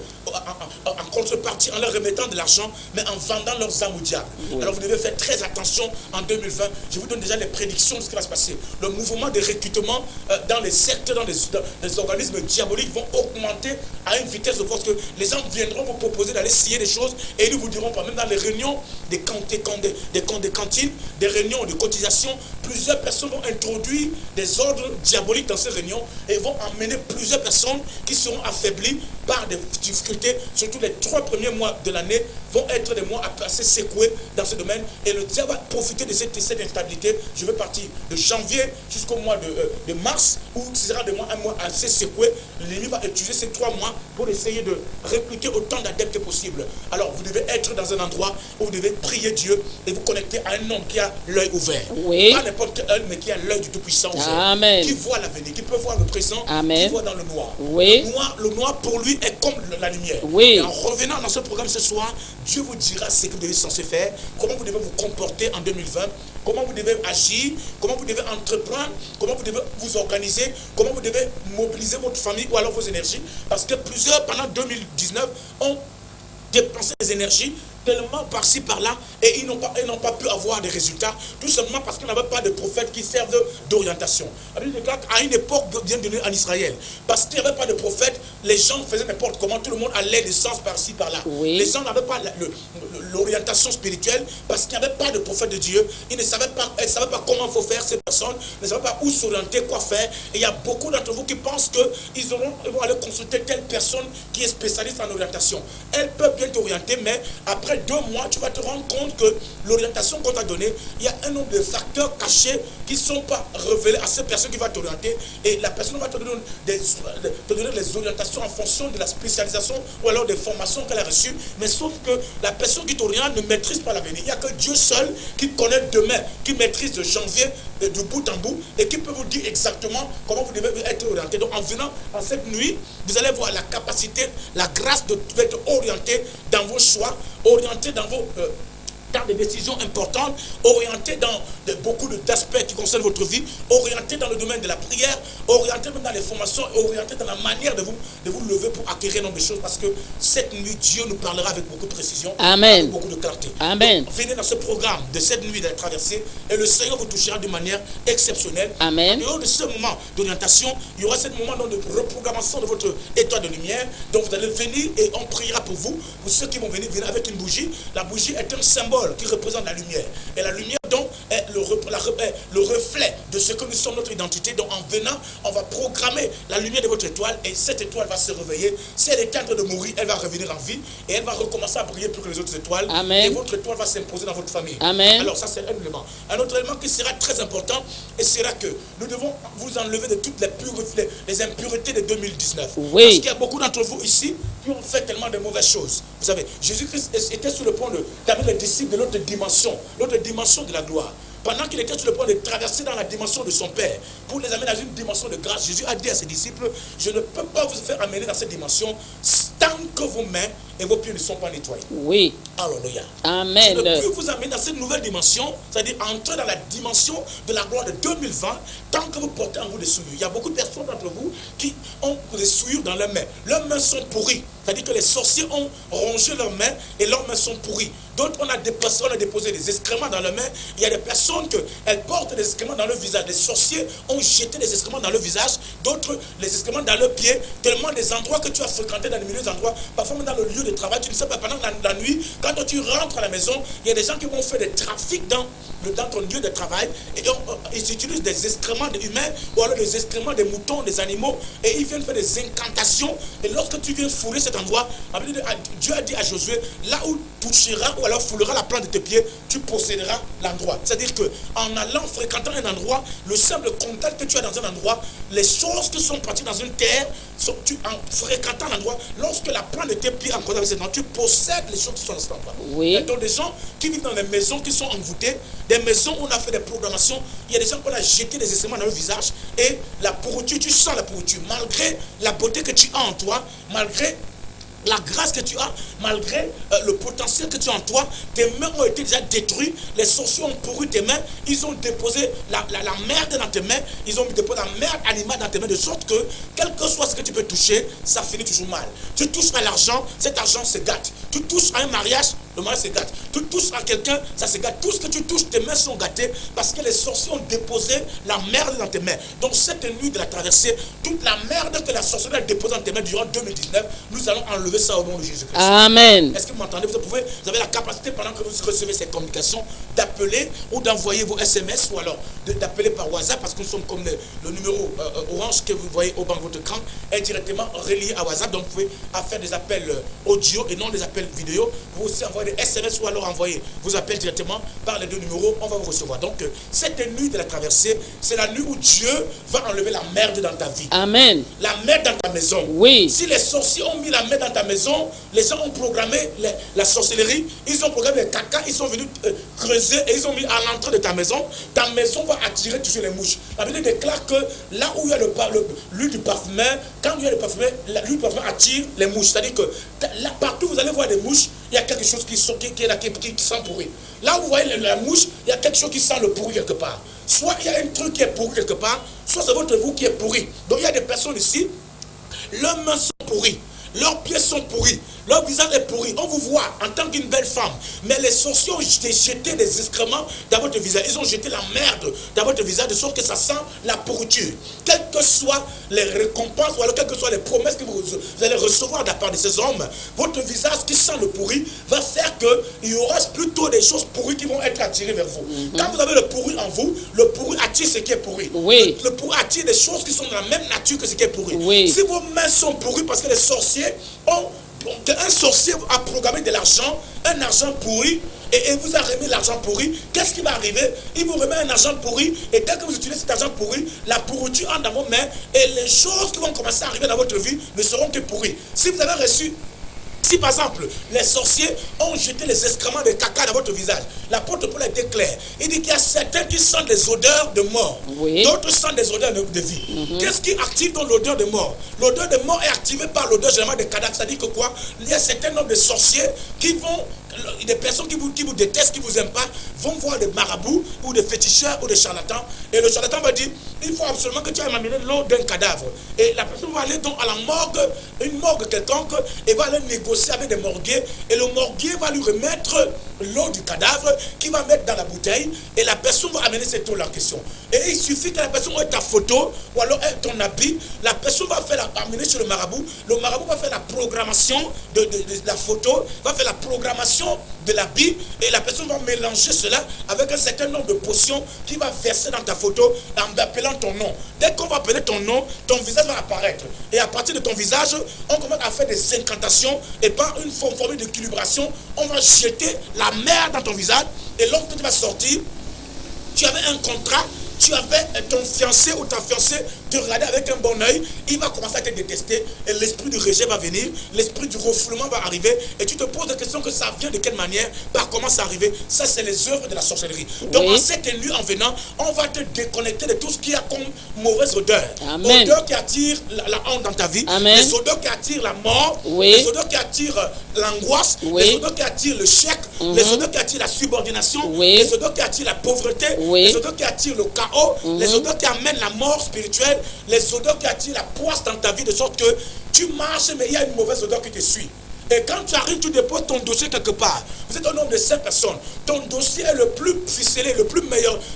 en contrepartie, en leur remettant de l'argent, mais en vendant leurs âmes au diable. Oui. Alors vous devez faire très attention en 2020. Je vous donne déjà les prédictions de ce qui va se passer. Le mouvement de recrutement dans les sectes, dans les organismes diaboliques vont augmenter à une vitesse de force que les gens viendront vous proposer d'aller scier des choses, et ils ne vous diront pas, même dans les réunions des cantines, des réunions de cotisation, plusieurs personnes vont introduire des ordres diaboliques dans ces réunions et vont emmener plusieurs personnes qui seront affaiblies par des difficultés, surtout les 3 premiers mois de l'année vont être des mois assez secoués dans ce domaine et le diable va profiter de cette instabilité. Je vais partir de janvier jusqu'au mois de mars où ce sera un mois assez secoué. L'ennemi va utiliser ces 3 mois pour essayer de recruter autant d'adeptes que possible. Alors vous devez être dans un endroit où vous devez prier Dieu et vous connecter à un homme qui a l'œil ouvert. Oui. Pas n'importe quel homme, mais qui a l'œil du Tout-Puissant ouvert. Amen. Qui voit l'avenir, qui peut voir le présent, Amen. qui voit dans le noir. Oui. Le noir pour lui est comme la lumière. Oui. Et en revenant dans ce programme ce soir, Dieu vous dira ce que vous devez censé faire, comment vous devez vous comporter en 2020, comment vous devez agir, comment vous devez entreprendre, comment vous devez vous organiser, comment vous devez mobiliser votre famille ou alors vos énergies. Parce que plusieurs, pendant 2019, ont dépensé des énergies tellement par-ci par-là et ils n'ont pas pu avoir des résultats, tout simplement parce qu'on n'avait pas de prophètes qui servent d'orientation. À une époque bien donnée en Israël, parce qu'il n'y avait pas de prophètes, les gens faisaient n'importe comment, tout le monde allait des sens par-ci par-là. Oui. Les gens n'avaient pas l'orientation spirituelle parce qu'il n'y avait pas de prophète de Dieu. Ils ne savaient pas comment il faut faire, ces personnes ne savaient pas où s'orienter, quoi faire. Et il y a beaucoup d'entre vous qui pensent qu'ils vont aller consulter telle personne qui est spécialiste en orientation. Elle peut bien t'orienter, mais après 2 mois, tu vas te rendre compte que l'orientation qu'on t'a donnée, il y a un nombre de facteurs cachés qui ne sont pas révélés à cette personne qui va t'orienter. Et la personne va te donner les orientations en fonction de la spécialisation ou alors des formations qu'elle a reçues. Mais sauf que la personne qui t'oriente ne maîtrise pas l'avenir. Il n'y a que Dieu seul qui connaît demain, qui maîtrise de janvier de bout en bout et qui peut vous dire exactement comment vous devez être orienté. Donc en venant en cette nuit, vous allez voir la capacité, la grâce d'être orienté dans vos choix, orienté dans des décisions importantes, orienté dans beaucoup d'aspects qui concernent votre vie, orienté dans le domaine de la prière, orienté même dans les formations, orienté dans la manière de vous lever pour acquérir un nombre de choses, parce que cette nuit, Dieu nous parlera avec beaucoup de précision, Amen. avec beaucoup de clarté. Amen. Donc, venez dans ce programme de cette nuit de la traversée et le Seigneur vous touchera de manière exceptionnelle. Amen. En dehors de ce moment d'orientation, il y aura ce moment de reprogrammation de votre étoile de lumière. Donc vous allez venir et on priera pour vous. Pour ceux qui vont venir avec une bougie. La bougie est un symbole qui représente la lumière. Et la lumière, donc, est le reflet de ce que nous sommes, notre identité. Donc, en venant, on va programmer la lumière de votre étoile et cette étoile va se réveiller. Si elle est en train de mourir, elle va revenir en vie et elle va recommencer à briller plus que les autres étoiles. Amen. Et votre étoile va s'imposer dans votre famille. Amen. Alors, ça, c'est un élément. Un autre élément qui sera très important et sera que nous devons vous enlever de toutes les impuretés de 2019. Oui. Parce qu'il y a beaucoup d'entre vous ici qui ont fait tellement de mauvaises choses. Vous savez, Jésus-Christ était sur le point d'amener les disciples de l'autre dimension de la gloire. Pendant qu'il était sur le point de traverser dans la dimension de son Père, pour les amener dans une dimension de grâce, Jésus a dit à ses disciples, je ne peux pas vous faire amener dans cette dimension tant que vos mains et vos pieds ne sont pas nettoyés. Oui. Alléluia. Amen. Je ne peux vous amener dans cette nouvelle dimension, c'est-à-dire entrer dans la dimension de la gloire de 2020, tant que vous portez en vous des souillures. Il y a beaucoup de personnes d'entre vous qui ont des souillures dans leurs mains. Leurs mains sont pourries. C'est-à-dire que les sorciers ont rongé leurs mains et leurs mains sont pourries. D'autres, on a déposé des excréments dans leurs mains. Il y a des personnes elles portent des excréments dans leur visage. Les sorciers ont jeté des excréments dans leur visage. D'autres, les excréments dans leurs pieds. Tellement des endroits que tu as fréquentés dans les milieux d'endroits, parfois même dans le lieu de travail, tu ne sais pas, pendant la nuit, quand tu rentres à la maison, il y a des gens qui vont faire des trafics dans ton lieu de travail et ils utilisent des excréments humains ou alors des excréments des moutons, des animaux et ils viennent faire des incantations. Et lorsque tu viens fouler cet endroit, Dieu a dit à Josué, là où touchera ou alors foulera la plante de tes pieds, tu posséderas l'endroit. C'est-à-dire qu'en allant fréquentant un endroit, le simple contact que tu as dans un endroit, les choses qui sont parties dans une terre, en fréquentant l'endroit, lorsque la plante de tes pieds en contact avec cet endroit, tu possèdes les choses qui sont dans cet endroit. Oui. Il y a donc des gens qui vivent dans des maisons qui sont envoûtées, des maisons où on a fait des programmations, il y a des gens qu'on a jeté des excréments dans le visage et la pourriture, tu sens la pourriture, malgré la beauté que tu as en toi, malgré la grâce que tu as, malgré le potentiel que tu as en toi, tes mains ont été déjà détruites, les sorciers ont pourri tes mains, ils ont déposé la merde dans tes mains, ils ont déposé la merde animale dans tes mains, de sorte que, quel que soit ce que tu peux toucher, ça finit toujours mal. Tu touches à l'argent, cet argent se gâte. Tu touches à un mariage, le mariage se gâte. Tu touches à quelqu'un, ça se gâte. Tout ce que tu touches, tes mains sont gâtées parce que les sorciers ont déposé la merde dans tes mains. Donc cette nuit de la traversée, toute la merde que la sorcellerie a déposée dans tes mains durant 2019, nous allons enlever ça au nom de Jésus-Christ. Amen. Est-ce que vous m'entendez? Vous avez la capacité, pendant que vous recevez ces communications, d'appeler ou d'envoyer vos SMS, ou alors d'appeler par WhatsApp, parce que nous sommes comme le numéro orange que vous voyez au bas de votre écran est directement relié à WhatsApp. Donc vous pouvez faire des appels audio et non des appels vidéo. Vous aussi envoyer des SMS ou alors envoyer vos appels directement par les deux numéros. On va vous recevoir. Donc cette nuit de la traversée, c'est la nuit où Dieu va enlever la merde dans ta vie. Amen. La merde dans ta maison. Oui. Si les sorciers ont mis la merde dans ta maison, les gens ont programmé la sorcellerie, ils ont programmé les caca, ils sont venus creuser et ils ont mis à l'entrée de ta maison va attirer toujours les mouches. La Bible déclare que là où il y a l'huile du parfumé, quand il y a le parfumé, l'huile du parfumé attire les mouches. C'est-à-dire que là, partout où vous allez voir des mouches, il y a quelque chose qui sent pourri. Là où vous voyez la mouche, il y a quelque chose qui sent le pourri quelque part. Soit il y a un truc qui est pourri quelque part, soit c'est votre vous qui est pourri. Donc il y a des personnes ici, leurs mains sont pourries. Leurs pieds sont pourris, leur visage est pourri. On vous voit en tant qu'une belle femme, mais les sorciers ont jeté des excréments dans votre visage. Ils ont jeté la merde dans votre visage de sorte que ça sent la pourriture. Quelles que soient les récompenses ou alors quelles que soient les promesses que vous allez recevoir de la part de ces hommes, votre visage qui sent le pourri va faire qu'il y aura plutôt des choses pourries qui vont être attirées vers vous. Quand vous avez le pourri en vous, le pourri attire ce qui est pourri. Oui. Le pourri attire des choses qui sont de la même nature que ce qui est pourri. Oui. Si vos mains sont pourries parce que les sorciers un sorcier a programmé de l'argent, un argent pourri, et vous a remis l'argent pourri, qu'est-ce qui va arriver? Il vous remet un argent pourri, et dès que vous utilisez cet argent pourri, la pourriture entre dans vos mains, et les choses qui vont commencer à arriver dans votre vie ne seront que pourries. Si vous avez reçu, si par exemple, les sorciers ont jeté les excréments de caca dans votre visage, l'apôtre Paul a été clair. Il dit qu'il y a certains qui sentent des odeurs de mort, oui. D'autres sentent des odeurs de vie. Qu'est-ce qui active dans l'odeur de mort? L'odeur de mort est activée par l'odeur généralement des cadavres. C'est-à-dire que quoi? Il y a certains nombres de sorciers qui vont, des personnes qui vous détestent, qui ne vous aiment pas, vont voir des marabouts ou des féticheurs ou des charlatans. Et le charlatan va dire, il faut absolument que tu ailles m'amener l'eau d'un cadavre. Et la personne va aller donc à la morgue, une morgue quelconque, et va aller négocier avec des morguiers. Et le morguier va lui remettre l'eau du cadavre qu'il va mettre dans la bouteille. Et la personne va amener cette eau-là en question. Et il suffit que la personne ait ta photo ou alors ait ton habit. La personne va amener chez le marabout. Le marabout va faire la programmation de la photo, va faire la programmation de l'habit. Et la personne va mélanger cela avec un certain nombre de potions qu'il va verser dans ta photo en appelant ton nom. Dès qu'on va appeler ton nom, ton visage va apparaître. Et à partir de ton visage, on commence à faire des incantations. Et par une formule d'équilibration, on va jeter la merde dans ton visage. Et lorsque tu vas sortir, tu avais un contrat, tu avais ton fiancé ou ta fiancée te regarder avec un bon oeil, il va commencer à te détester et l'esprit du rejet va venir, l'esprit du refoulement va arriver et tu te poses la question que ça vient de quelle manière, par comment ça arrive. Ça c'est les œuvres de la sorcellerie. Donc en cette nuit en venant, on va te déconnecter de tout ce qui a comme mauvaise odeur. Amen. Odeur qui attire la honte dans ta vie, Amen. Les odeurs qui attirent la mort, les odeurs qui attirent l'angoisse, les odeurs qui attirent le chèque, les odeurs qui attirent la subordination, les odeurs qui attirent la pauvreté, les odeurs qui attirent le chaos, les odeurs qui amènent la mort spirituelle, les odeurs qui attirent la poisse dans ta vie de sorte que tu marches mais il y a une mauvaise odeur qui te suit. Et quand tu arrives, tu déposes ton dossier quelque part. Vous êtes un nombre de 5 personnes. Ton dossier est le plus ficelé, le plus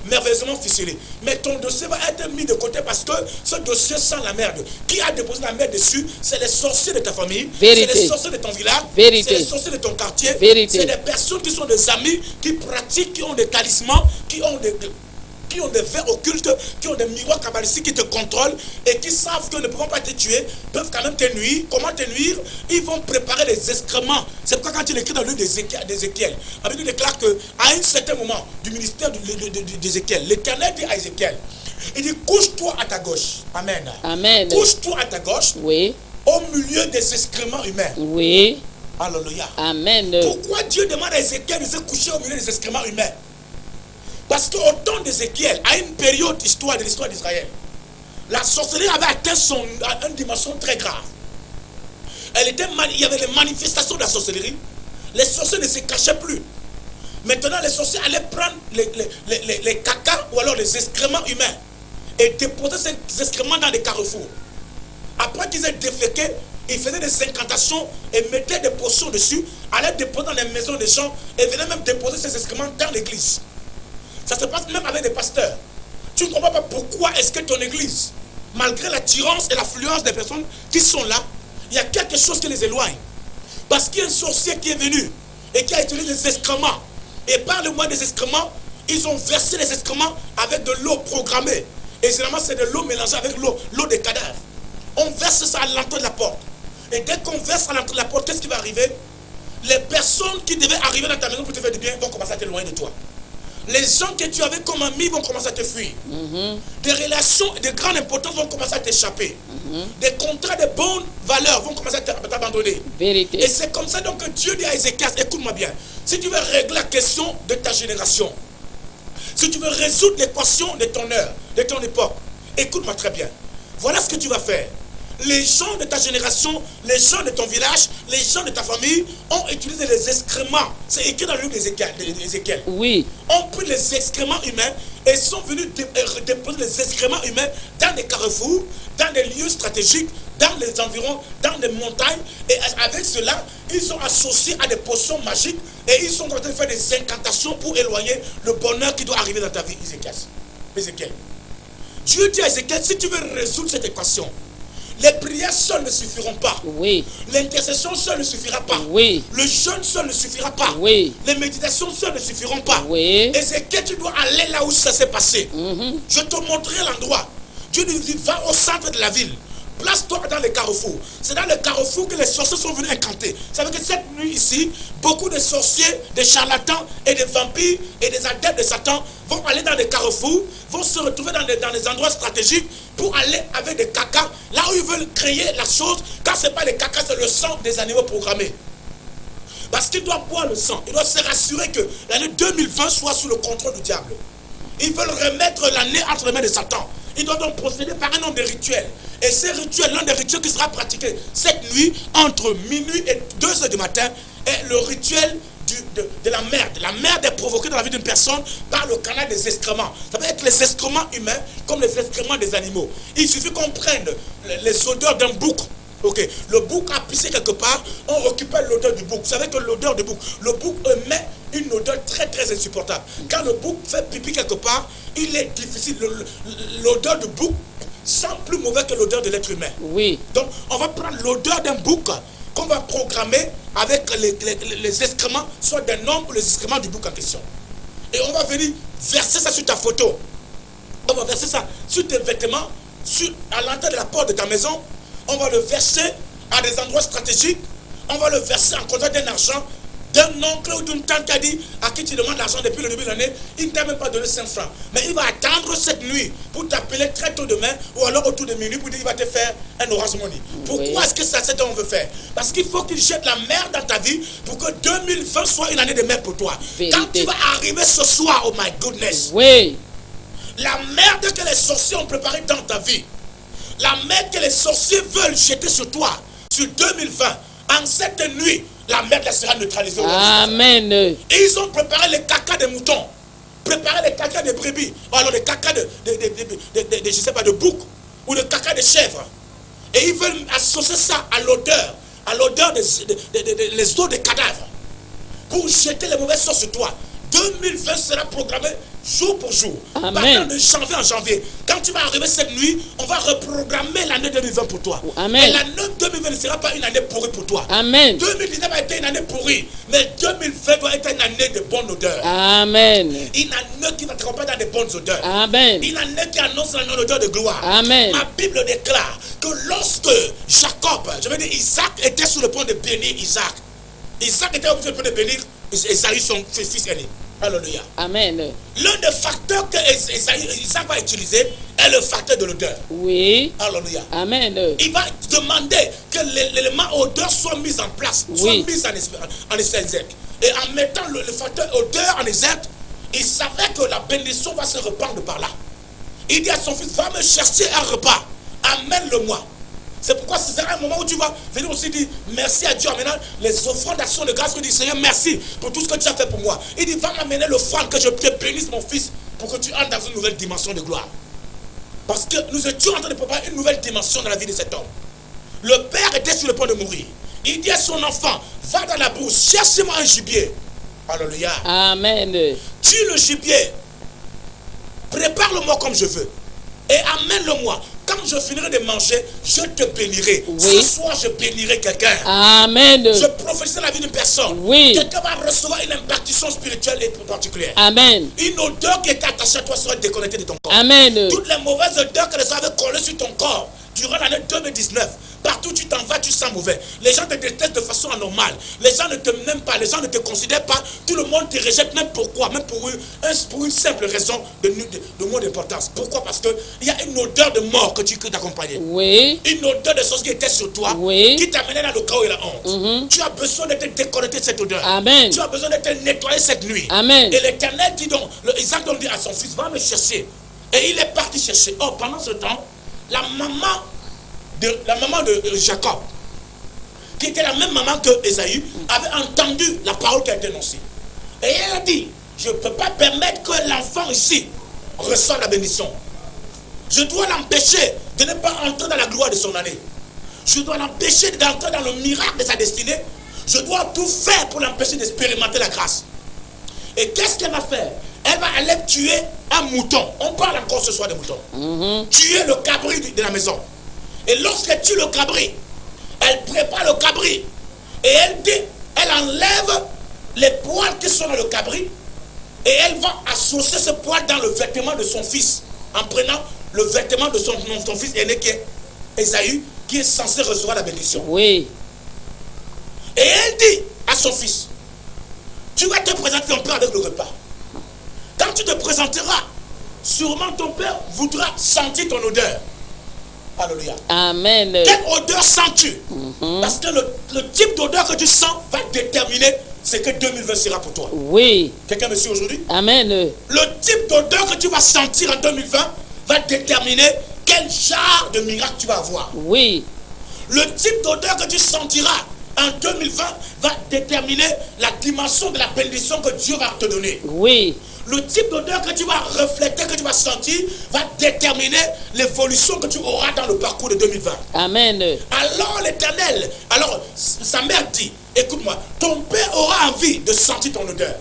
merveilleusement ficelé. Mais ton dossier va être mis de côté parce que ce dossier sent la merde. Qui a déposé la merde dessus? C'est les sorciers de ta famille. C'est les sorciers de ton village. C'est les sorciers de ton quartier. C'est des personnes qui sont des amis, qui pratiquent, qui ont des talismans, qui ont des vers occultes, qui ont des miroirs kabbalistiques qui te contrôlent et qui savent que ne pouvant pas te tuer, peuvent quand même te nuire. Comment te nuire? Ils vont préparer des excréments. C'est pourquoi quand il écrit dans le livre d'Ézéchiel, la Bible déclare qu'à un certain moment du ministère d'Ézéchiel, l'Éternel dit à Ézéchiel, il dit couche-toi à ta gauche. Amen. Amen. Couche-toi à ta gauche. Oui. Au milieu des excréments humains. Oui. Alléluia. Amen. Pourquoi Dieu demande à Ézéchiel de se coucher au milieu des excréments humains? Parce qu'au temps d'Ézéchiel, à une période de l'histoire d'Israël, la sorcellerie avait atteint une dimension très grave. Il y avait les manifestations de la sorcellerie. Les sorciers ne se cachaient plus. Maintenant, les sorciers allaient prendre les cacas ou alors les excréments humains et déposer ces excréments dans des carrefours. Après qu'ils aient déféqué, ils faisaient des incantations et mettaient des potions dessus, allaient déposer dans les maisons des gens et venaient même déposer ces excréments dans l'église. Ça se passe même avec des pasteurs. Tu ne comprends pas pourquoi est-ce que ton église, malgré l'attirance et l'affluence des personnes qui sont là, il y a quelque chose qui les éloigne. Parce qu'il y a un sorcier qui est venu et qui a utilisé des excréments. Et par le moyen des excréments, ils ont versé les excréments avec de l'eau programmée. Et généralement, c'est de l'eau mélangée avec l'eau des cadavres. On verse ça à l'entrée de la porte. Et dès qu'on verse à l'entrée de la porte, qu'est-ce qui va arriver? Les personnes qui devaient arriver dans ta maison pour te faire du bien vont commencer à t'éloigner de toi. Les gens que tu avais comme amis vont commencer à te fuir. Des relations de grande importance vont commencer à t'échapper. Des contrats de bonne valeur vont commencer à t'abandonner. Vérité. Et c'est comme ça donc que Dieu dit à Ézéchias, écoute-moi bien, si tu veux régler la question de ta génération, si tu veux résoudre l'équation de ton heure, de ton époque, écoute-moi très bien. Voilà ce que tu vas faire. Les gens de ta génération, les gens de ton village, les gens de ta famille ont utilisé les excréments. C'est écrit dans le livre d'Ézéchiel. Oui. Ont pris les excréments humains et sont venus déposer les excréments humains dans des carrefours, dans des lieux stratégiques, dans les environs, dans des montagnes. Et avec cela, ils sont associés à des potions magiques et ils sont en train de faire des incantations pour éloigner le bonheur qui doit arriver dans ta vie, Ézéchiel. Dieu dit à Ézéchiel, si tu veux résoudre cette équation, les prières seules ne suffiront pas. Oui. L'intercession seule ne suffira pas. Oui. Le jeûne seul ne suffira pas. Oui. Les méditations seules ne suffiront pas. Oui. Et c'est que tu dois aller là où ça s'est passé. Je te montrerai l'endroit. Dieu nous dit, va au centre de la ville. Place-toi dans les carrefours. C'est dans les carrefours que les sorciers sont venus incanter. Ça veut dire que cette nuit ici, beaucoup de sorciers, des charlatans et des vampires et des adeptes de Satan vont aller dans les carrefours, vont se retrouver dans des endroits stratégiques pour aller avec des cacas, là où ils veulent créer la chose, car ce n'est pas les cacas, c'est le sang des animaux programmés. Parce qu'ils doivent boire le sang. Ils doivent se rassurer que l'année 2020 soit sous le contrôle du diable. Ils veulent remettre l'année entre les mains de Satan. Ils doivent donc procéder par un nombre de rituels. Et ces rituels, l'un des rituels qui sera pratiqué cette nuit, entre minuit et 2 h du matin, est le rituel de la merde. La merde est provoquée dans la vie d'une personne par le canal des excréments. Ça peut être les excréments humains comme les excréments des animaux. Il suffit qu'on prenne les odeurs d'un bouc. Ok, le bouc a pissé quelque part, on récupère l'odeur du bouc. Vous savez que l'odeur du bouc, le bouc émet une odeur très très insupportable. Quand le bouc fait pipi quelque part, il est difficile. L'odeur du bouc sent plus mauvais que l'odeur de l'être humain. Oui. Donc, on va prendre l'odeur d'un bouc qu'on va programmer avec les excréments, soit d'un homme ou les excréments du bouc en question. Et on va venir verser ça sur ta photo. On va verser ça sur tes vêtements, à l'entrée de la porte de ta maison. On va le verser à des endroits stratégiques. On va le verser en contact d'un argent, d'un oncle ou d'une tante qui a dit à qui tu demandes l'argent depuis le début de l'année, il ne t'a même pas donné 5 francs. Mais il va attendre cette nuit pour t'appeler très tôt demain ou alors autour de minuit pour dire qu'il va te faire un orange money. Pourquoi est-ce que c'est ça qu'on veut faire? Parce qu'il faut qu'il jette la merde dans ta vie pour que 2020 soit une année de merde pour toi. Vérité. Quand tu vas arriver ce soir, oh my goodness, Oui. la merde que les sorciers ont préparée dans ta vie, la merde que les sorciers veulent jeter sur toi, sur 2020, en cette nuit, la merde sera neutralisée. Amen. Et ils ont préparé les caca des moutons, préparé les caca des brebis, ou alors les caca je sais pas, de bouc, ou les caca de chèvres. Et ils veulent associer ça à l'odeur des os des cadavres, pour jeter les mauvaises sorts sur toi. 2020 sera programmé jour pour jour. Amen. Partant de janvier en janvier. Quand tu vas arriver cette nuit, on va reprogrammer l'année 2020 pour toi. Amen. Et l'année 2020 ne sera pas une année pourrie pour toi. Amen. 2019 a été une année pourrie. Mais 2020 doit être une année de bonne odeur. Amen. Une année qui va te accompagner dans de bonnes odeurs. Amen. Une année qui annonce une odeur de gloire. Amen. Ma Bible déclare que lorsque Jacob, je veux dire Isaac, était sur le point de bénir Isaac, Isaac était sur le point de bénir Esaü, son fils aîné. Alléluia. Amen. L'un des facteurs que Isaac va utiliser est le facteur de l'odeur. Oui. Alléluia. Amen. Il va demander que l'élément odeur soit mis en place, soit mis en exergue. Et en mettant le facteur odeur en exergue, il savait que la bénédiction va se répandre par là. Il dit à son fils, va me chercher un repas, amène-le-moi. C'est pourquoi c'est un moment où tu vas venir aussi dire merci à Dieu en menant les offrandes d'action de grâce. Tu dis Seigneur, merci pour tout ce que tu as fait pour moi. Il dit, va m'amener l'offrande que je te bénisse mon fils pour que tu entres dans une nouvelle dimension de gloire. Parce que nous étions en train de préparer une nouvelle dimension dans la vie de cet homme. Le père était sur le point de mourir. Il dit à son enfant, va dans la brousse, cherche-moi un gibier. Alléluia. Amen. Tue le gibier. Prépare-le-moi comme je veux. et amène-le-moi. Quand je finirai de manger, je te bénirai. Oui. Ce soir, je bénirai quelqu'un. Amen. Je prophétise la vie d'une personne. Oui. Quelqu'un va recevoir une impartition spirituelle et particulière. Amen. Une odeur qui est attachée à toi sera déconnectée de ton corps. Amen. Toutes les mauvaises odeurs que les gens avaient collées sur ton corps durant l'année 2019, partout où tu t'en vas, tu sens mauvais. Les gens te détestent de façon anormale. Les gens ne te m'aiment pas, les gens ne te considèrent pas. Tout le monde te rejette, même pourquoi? Même pour une simple raison de moins d'importance. Pourquoi? Parce qu'il y a une odeur de mort que tu t'accompagnais. Oui. Une odeur de chose qui était sur toi, Oui. qui t'amenait dans le chaos et la honte. Tu as besoin de te déconnecter de cette odeur. Amen. Tu as besoin de te nettoyer cette nuit. Amen. Et l'Éternel dit donc, Isaac donc dit à son fils, va me chercher. Et il est parti chercher. Or, pendant ce temps, la maman de Jacob, qui était la même maman que Esaü, avait entendu la parole qui a été annoncée. Et elle a dit, je ne peux pas permettre que l'enfant ici reçoive la bénédiction. Je dois l'empêcher de ne pas entrer dans la gloire de son année. Je dois l'empêcher d'entrer dans le miracle de sa destinée. Je dois tout faire pour l'empêcher d'expérimenter la grâce. Et qu'est-ce qu'elle va faire? Elle va aller tuer un mouton. On parle encore ce soir de moutons. Tuer le cabri de la maison. Et lorsqu'elle tue le cabri, elle prépare le cabri. Et elle enlève les poils qui sont dans le cabri. Et elle va associer ce poil dans le vêtement de son fils. En prenant le vêtement de son fils aîné qui est Esaü, qui est censé recevoir la bénédiction. Oui. Et elle dit à son fils, tu vas te présenter ton père avec le repas. Quand tu te présenteras, sûrement ton père voudra sentir ton odeur. Alléluia. Amen. Quelle odeur sens-tu? Parce que le type d'odeur que tu sens va déterminer ce que 2020 sera pour toi. Oui. Quelqu'un me suit aujourd'hui? Amen. Le type d'odeur que tu vas sentir en 2020 va déterminer quel genre de miracle tu vas avoir. Oui. Le type d'odeur que tu sentiras en 2020 va déterminer la dimension de la bénédiction que Dieu va te donner. Oui. Le type d'odeur que tu vas refléter, que tu vas sentir, va déterminer l'évolution que tu auras dans le parcours de 2020. Amen. Alors l'Éternel, alors sa mère dit, écoute-moi, ton père aura envie de sentir ton odeur.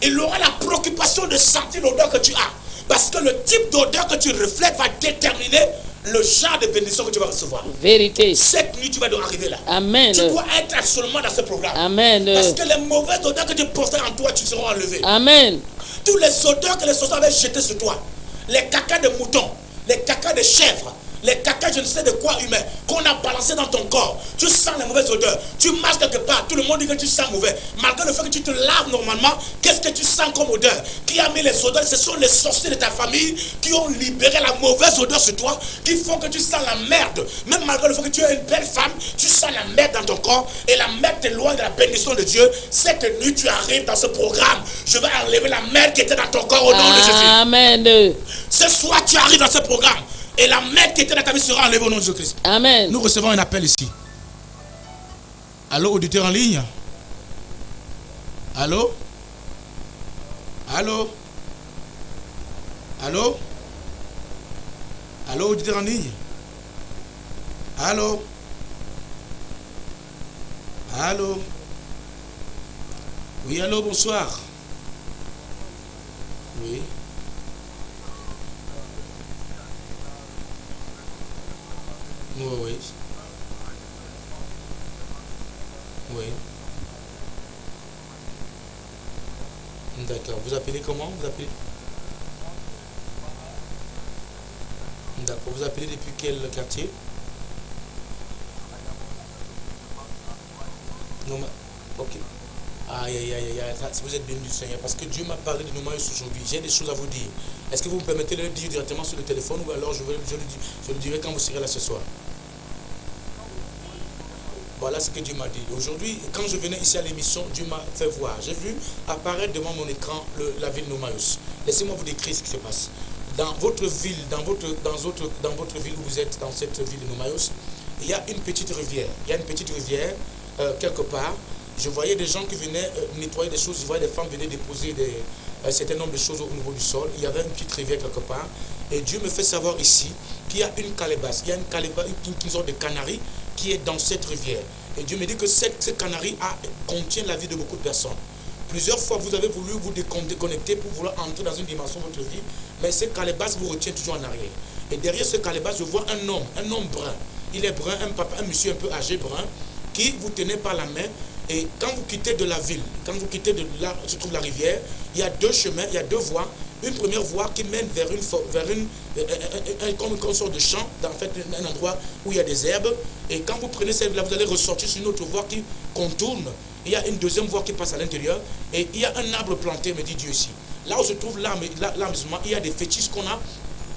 Il aura la préoccupation de sentir l'odeur que tu as. Parce que le type d'odeur que tu reflètes va déterminer le genre de bénédiction que tu vas recevoir. Vérité. Cette nuit, tu vas devoir arriver là. Amen. Tu dois être absolument dans ce programme. Amen. Parce que les mauvaises odeurs que tu portais en toi, tu seras enlevées. Amen. Tous les odeurs que les sorciers avaient jetées sur toi, les cacas de moutons, les cacas de chèvres, les cacas je ne sais de quoi humain, qu'on a balancé dans ton corps, tu sens les mauvaises odeurs, tu marches quelque part, tout le monde dit que tu sens mauvais, malgré le fait que tu te laves normalement, qu'est-ce que tu sens comme odeur? Qui a mis les odeurs? Ce sont les sorciers de ta famille qui ont libéré la mauvaise odeur sur toi, qui font que tu sens la merde, même malgré le fait que tu es une belle femme, tu sens la merde dans ton corps, et la merde t'éloigne de la bénédiction de Dieu. Cette nuit tu arrives dans ce programme, je vais enlever la merde qui était dans ton corps au nom de Jésus. Amen. Ce soir tu arrives dans ce programme, et la merde qui était dans ta vie sera enlevée au nom de Jésus-Christ. Amen. Nous recevons un appel ici. Allô, auditeur en ligne? Allô? Allô? Allô? Allô, auditeur en ligne? Allô? Allô? Oui, allô, bonsoir. Oui. Oui. Oui. D'accord. Vous appelez comment? Vous appelez? D'accord. Vous appelez depuis quel quartier? Non, ok. Aïe, aïe, aïe, aïe. Vous êtes béni du Seigneur. Parce que Dieu m'a parlé de Nomaïs aujourd'hui. J'ai des choses à vous dire. Est-ce que vous me permettez de le dire directement sur le téléphone ou alors je le dirai quand vous serez là ce soir? Voilà ce que Dieu m'a dit. Aujourd'hui, quand je venais ici à l'émission, Dieu m'a fait voir. J'ai vu apparaître devant mon écran la ville de Nomaïs. Laissez-moi vous décrire ce qui se passe. Dans votre ville, dans votre ville où vous êtes, dans cette ville de Nomaïs, il y a une petite rivière. Il y a une petite rivière quelque part. Je voyais des gens qui venaient nettoyer des choses. Je voyais des femmes venir déposer un certain nombre de choses au niveau du sol. Il y avait une petite rivière quelque part. Et Dieu me fait savoir ici qu'il y a une calebasse. Il y a une sorte de canari qui est dans cette rivière. Et Dieu me dit que cette canari contient la vie de beaucoup de personnes. Plusieurs fois, vous avez voulu vous déconnecter pour vouloir entrer dans une dimension de votre vie, mais cette calebasse vous retient toujours en arrière. Et derrière ce calebasse, je vois un homme brun. Il est brun, un monsieur un peu âgé, brun, qui vous tenait par la main. Et quand vous quittez de la ville, quand vous quittez de là où se trouve la rivière, il y a deux chemins, il y a deux voies. Une première voie qui mène vers comme une sorte de champ, en fait un endroit où il y a des herbes. Et quand vous prenez celle-là, vous allez ressortir sur une autre voie qui contourne. Il y a une deuxième voie qui passe à l'intérieur. Et il y a un arbre planté, me dit Dieu ici. Là où se trouve l'arme musulman, il y a des fétiches qu'on a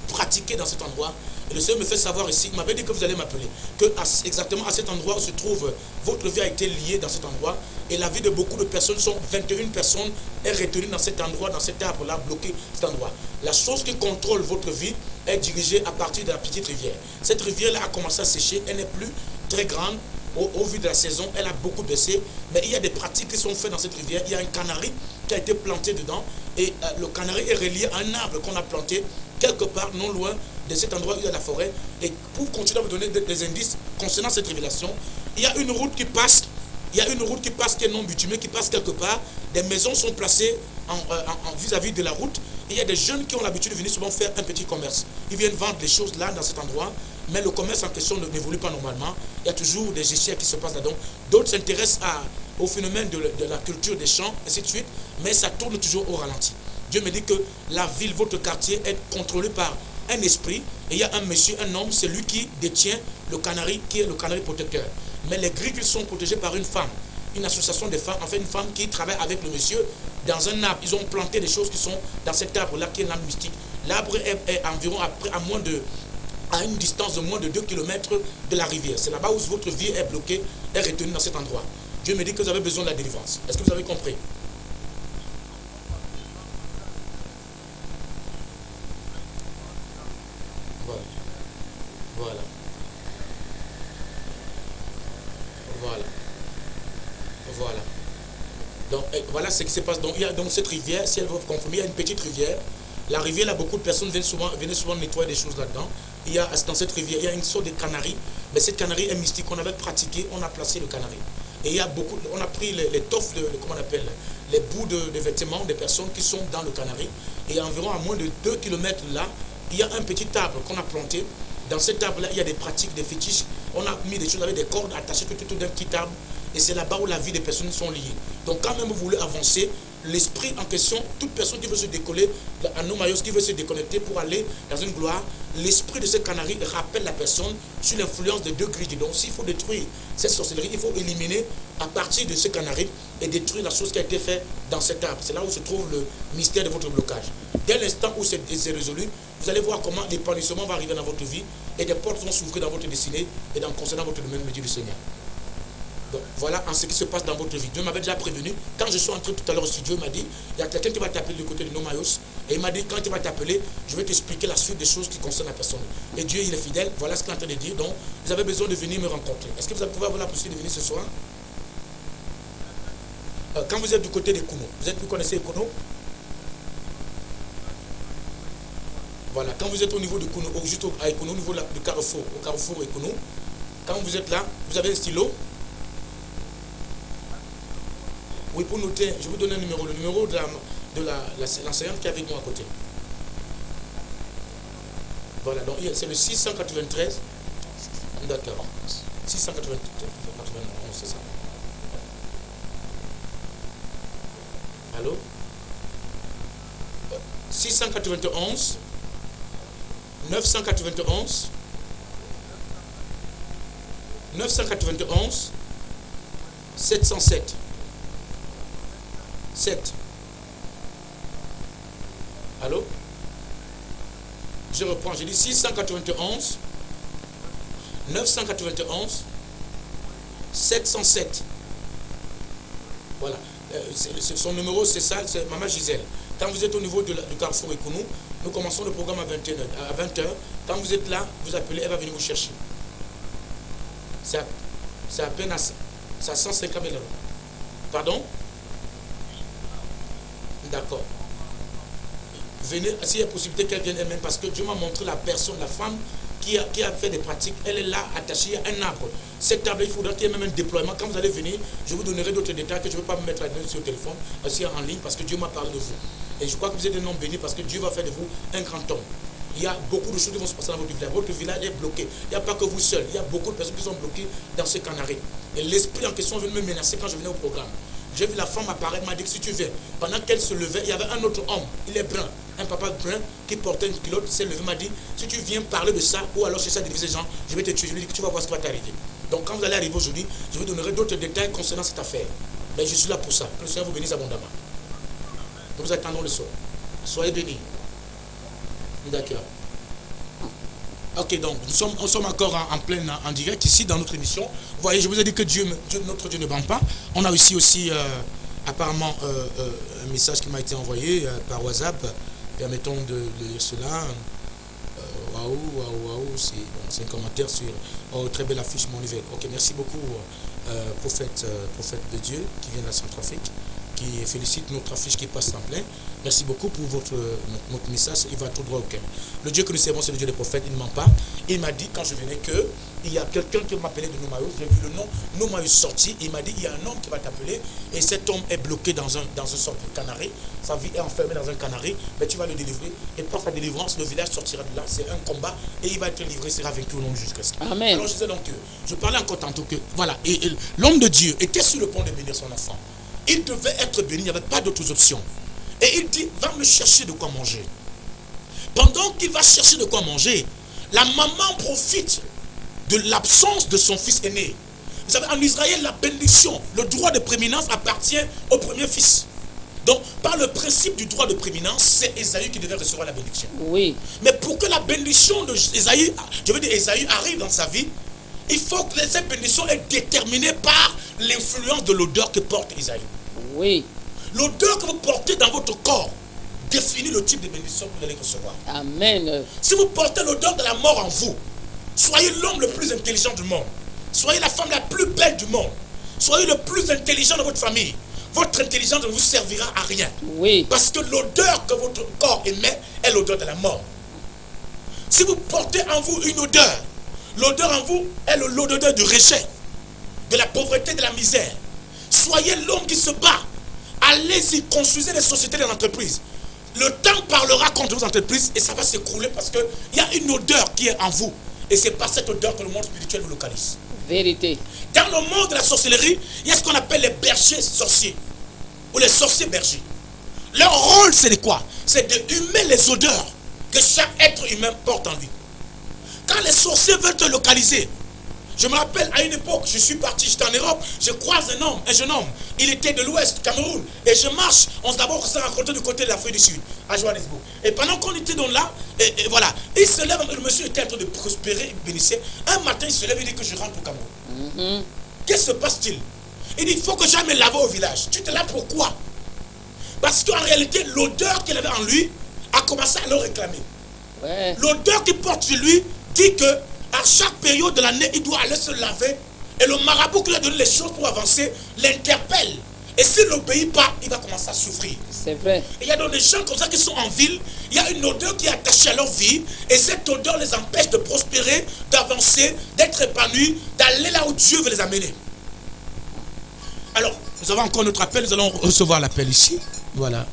pratiqués dans cet endroit. Et le Seigneur me fait savoir ici, il m'avait dit que vous allez m'appeler, que exactement à cet endroit où se trouve, votre vie a été liée dans cet endroit, et la vie de beaucoup de personnes, 21 personnes, est retenue dans cet endroit, dans cet arbre-là, bloqué cet endroit. La chose qui contrôle votre vie est dirigée à partir de la petite rivière. Cette rivière-là a commencé à sécher, elle n'est plus très grande, au vu de la saison, elle a beaucoup baissé, mais il y a des pratiques qui sont faites dans cette rivière. Il y a un canari qui a été planté dedans, et le canari est relié à un arbre qu'on a planté quelque part non loin de cet endroit où il y a la forêt. Et pour continuer à vous donner des indices concernant cette révélation, il y a une route qui passe, qui est non bitumée, qui passe quelque part. Des maisons sont placées vis-à-vis de la route. Et il y a des jeunes qui ont l'habitude de venir souvent faire un petit commerce. Ils viennent vendre les choses là, dans cet endroit, mais le commerce en question n'évolue pas normalement. Il y a toujours des échecs qui se passent là-dedans. D'autres s'intéressent au phénomène de la culture des champs, ainsi de suite, mais ça tourne toujours au ralenti. Dieu me dit que la ville, votre quartier, est contrôlé par un esprit. Et il y a un monsieur, un homme, c'est lui qui détient le canari, qui est le canari protecteur. Mais les grilles sont protégées par une femme, une association de femmes, en fait une femme qui travaille avec le monsieur dans un arbre. Ils ont planté des choses qui sont dans cet arbre-là, qui est un arbre mystique. L'arbre est environ à une distance de moins de 2 km de la rivière. C'est là-bas où votre vie est bloquée, est retenue dans cet endroit. Dieu me dit que vous avez besoin de la délivrance. Est-ce que vous avez compris? Voilà. Donc, voilà ce qui se passe. Donc, il y a donc cette rivière, si elle veut confirmer, il y a une petite rivière. La rivière, là, beaucoup de personnes viennent souvent nettoyer des choses là-dedans. Dans cette rivière, il y a une sorte de canari. Mais cette canari est mystique. On avait pratiqué, on a placé le canari. Et il y a beaucoup, on a pris les toffes, comment on appelle, les bouts de vêtements des personnes qui sont dans le canari. Et environ à moins de 2 km là, il y a un petit arbre qu'on a planté. Dans cet arbre-là, il y a des pratiques, des fétiches. On a mis des choses avec des cordes attachées tout d'un petit arbre. Et c'est là-bas où la vie des personnes sont liées. Donc quand même vous voulez avancer, l'esprit en question, toute personne qui veut se décoller, un nomayos qui veut se déconnecter pour aller dans une gloire, l'esprit de ce canari rappelle la personne sur l'influence de deux grilles. Donc s'il faut détruire cette sorcellerie, il faut éliminer à partir de ce canari et détruire la chose qui a été faite dans cet arbre. C'est là où se trouve le mystère de votre blocage. Dès l'instant où c'est résolu, vous allez voir comment l'épanouissement va arriver dans votre vie et des portes vont s'ouvrir dans votre destinée et concernant votre domaine, me dit le Seigneur. Donc, voilà en ce qui se passe dans votre vie. Dieu m'avait déjà prévenu. Quand je suis entré tout à l'heure au studio, il m'a dit, il y a quelqu'un qui va t'appeler du côté de Nomayos. Et il m'a dit, quand il va t'appeler, je vais t'expliquer la suite des choses qui concernent la personne. Et Dieu, il est fidèle. Voilà ce qu'il est en train de dire. Donc, vous avez besoin de venir me rencontrer. Est-ce que vous pouvez avoir la possibilité de venir ce soir? Quand vous êtes du côté de Kounou, vous connaissez Kounou? Voilà, quand vous êtes au niveau de Kounou, juste à Kounou, au niveau du carrefour, au carrefour et Kounou, quand vous êtes là, vous avez un stylo. Oui, pour noter, je vous donne un numéro, le numéro de l'enseignante qui est avec moi à côté. Voilà, donc c'est le 693. D'accord. 691, c'est ça. Allô? 691 991 991 707 7. Allô? Je reprends, j'ai dit 691 991 707. Voilà. Son numéro, c'est ça, c'est Maman Gisèle. Quand vous êtes au niveau du carrefour Ekounou, nous commençons le programme à 20h. Quand vous êtes là, vous appelez, elle va venir vous chercher. C'est à peine à 150 000 €. Pardon? D'accord. Venez, s'il y a possibilité qu'elle vienne elle-même, parce que Dieu m'a montré la personne, la femme qui a fait des pratiques. Elle est là, attachée à un arbre. Cet arbre, il faudra qu'il y ait même un déploiement. Quand vous allez venir, je vous donnerai d'autres détails que je ne vais pas me mettre à donner sur le téléphone, aussi en ligne, parce que Dieu m'a parlé de vous. Et je crois que vous êtes un homme béni, parce que Dieu va faire de vous un grand homme. il y a beaucoup de choses qui vont se passer dans votre village. Votre village est bloqué. Il n'y a pas que vous seul. Il y a beaucoup de personnes qui sont bloquées dans ce canari. Et l'esprit en question vient me menacer quand je venais au programme. J'ai vu la femme apparaître, m'a dit que si tu veux. Pendant qu'elle se levait, il y avait un autre homme, il est brun, un papa brun qui portait une culotte, s'est levé, m'a dit, si tu viens parler de ça, ou alors chercher à diviser ces gens, je vais te tuer. Je lui ai dit que tu vas voir ce qui va t'arriver. Donc quand vous allez arriver aujourd'hui, je vous donnerai d'autres détails concernant cette affaire. Mais je suis là pour ça. Que le Seigneur vous bénisse abondamment. Nous attendons le soir. Soyez bénis. D'accord. Ok, donc nous sommes encore en direct ici dans notre émission. Vous voyez, je vous ai dit que notre Dieu ne ment pas. On a aussi apparemment un message qui m'a été envoyé par WhatsApp. Permettons de lire cela. Waouh, c'est un commentaire sur très belle affiche, mon nouvelle. Ok, merci beaucoup, prophète de Dieu qui vient de la Centrafrique, qui félicite notre affiche qui passe en plein. Merci beaucoup pour votre message, il va tout droit au cœur. Le Dieu que nous servons, c'est le Dieu des prophètes, il ne ment pas. Il m'a dit quand je venais que il y a quelqu'un qui m'appelait de Nomaïus, j'ai vu le nom Nomaïus sorti, il m'a dit il y a un homme qui va t'appeler et cet homme est bloqué dans un sorte de canari, sa vie est enfermée dans un canari, mais tu vas le délivrer et par sa délivrance, le village sortira de là, c'est un combat et il va être livré, sera vaincu au nom de Jésus-Christ. Amen. Alors je disais donc que, je parlais encore tantôt que, voilà, et l'homme de Dieu était sur le point de bénir son enfant. Il devait être béni, il n'y avait pas d'autres options. Et il dit, va me chercher de quoi manger. Pendant qu'il va chercher de quoi manger, la maman profite de l'absence de son fils aîné. Vous savez, en Israël, la bénédiction, le droit de prééminence appartient au premier fils. Donc, par le principe du droit de prééminence, c'est Ésaü qui devait recevoir la bénédiction. Oui. Mais pour que la bénédiction d'Ésaü, je veux dire, Ésaü arrive dans sa vie, il faut que cette bénédiction est déterminée par l'influence de l'odeur que porte Ésaü. Oui. L'odeur que vous portez dans votre corps définit le type de bénédiction que vous allez recevoir. Amen. Si vous portez l'odeur de la mort en vous, soyez l'homme le plus intelligent du monde. Soyez la femme la plus belle du monde. Soyez le plus intelligent de votre famille. Votre intelligence ne vous servira à rien. Oui. Parce que l'odeur que votre corps émet est l'odeur de la mort. Si vous portez en vous une odeur, l'odeur en vous est l'odeur du rejet, de la pauvreté, de la misère. Soyez l'homme qui se bat. Allez-y, construisez des sociétés, des entreprises. Le temps parlera contre vos entreprises et ça va s'écrouler parce qu'il y a une odeur qui est en vous. Et c'est par cette odeur que le monde spirituel vous localise. Vérité. Dans le monde de la sorcellerie, il y a ce qu'on appelle les bergers sorciers. Ou les sorciers bergers. Leur rôle, c'est de quoi? C'est de humer les odeurs que chaque être humain porte en lui. Quand les sorciers veulent te localiser, je me rappelle à une époque, je suis parti, j'étais en Europe, je croise un jeune homme, il était de l'Ouest, Cameroun, et je marche, on s'est rencontré du côté de l'Afrique du Sud, à Johannesburg. Et pendant qu'on était donc là, et voilà, il se lève, le monsieur était en train de prospérer, il bénissait. Un matin, il se lève et dit que je rentre au Cameroun. Qu'est-ce qui se passe-t-il? Il dit, il faut que j'aille me laver au village. Tu étais là pourquoi? Parce qu'en réalité, l'odeur qu'il avait en lui a commencé à le réclamer. Ouais. L'odeur qu'il porte sur lui dit que à chaque période de l'année, il doit aller se laver. Et le marabout qui lui a donné les choses pour avancer l'interpelle. Et s'il n'obéit pas, il va commencer à souffrir. C'est vrai. Et il y a donc des gens comme ça qui sont en ville. Il y a une odeur qui est attachée à leur vie. Et cette odeur les empêche de prospérer, d'avancer, d'être épanouis, d'aller là où Dieu veut les amener. Alors, nous avons encore notre appel. Nous allons recevoir l'appel ici. Voilà.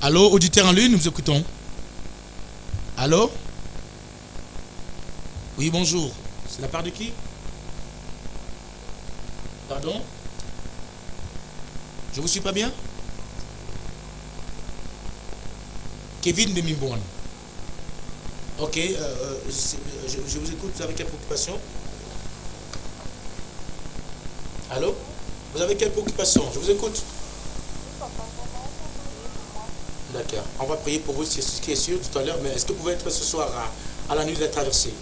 Allô, auditeur en ligne, nous écoutons. Allô? Oui, bonjour. C'est la part de qui? Pardon? Je vous suis pas bien? Kevin de Mimbouane. Ok, je vous écoute. Vous avez quelle préoccupation? Allô? Vous avez quelle préoccupation? Je vous écoute. D'accord. On va prier pour vous, c'est ce qui est sûr tout à l'heure. Mais est-ce que vous pouvez être ce soir à la nuit de la traversée?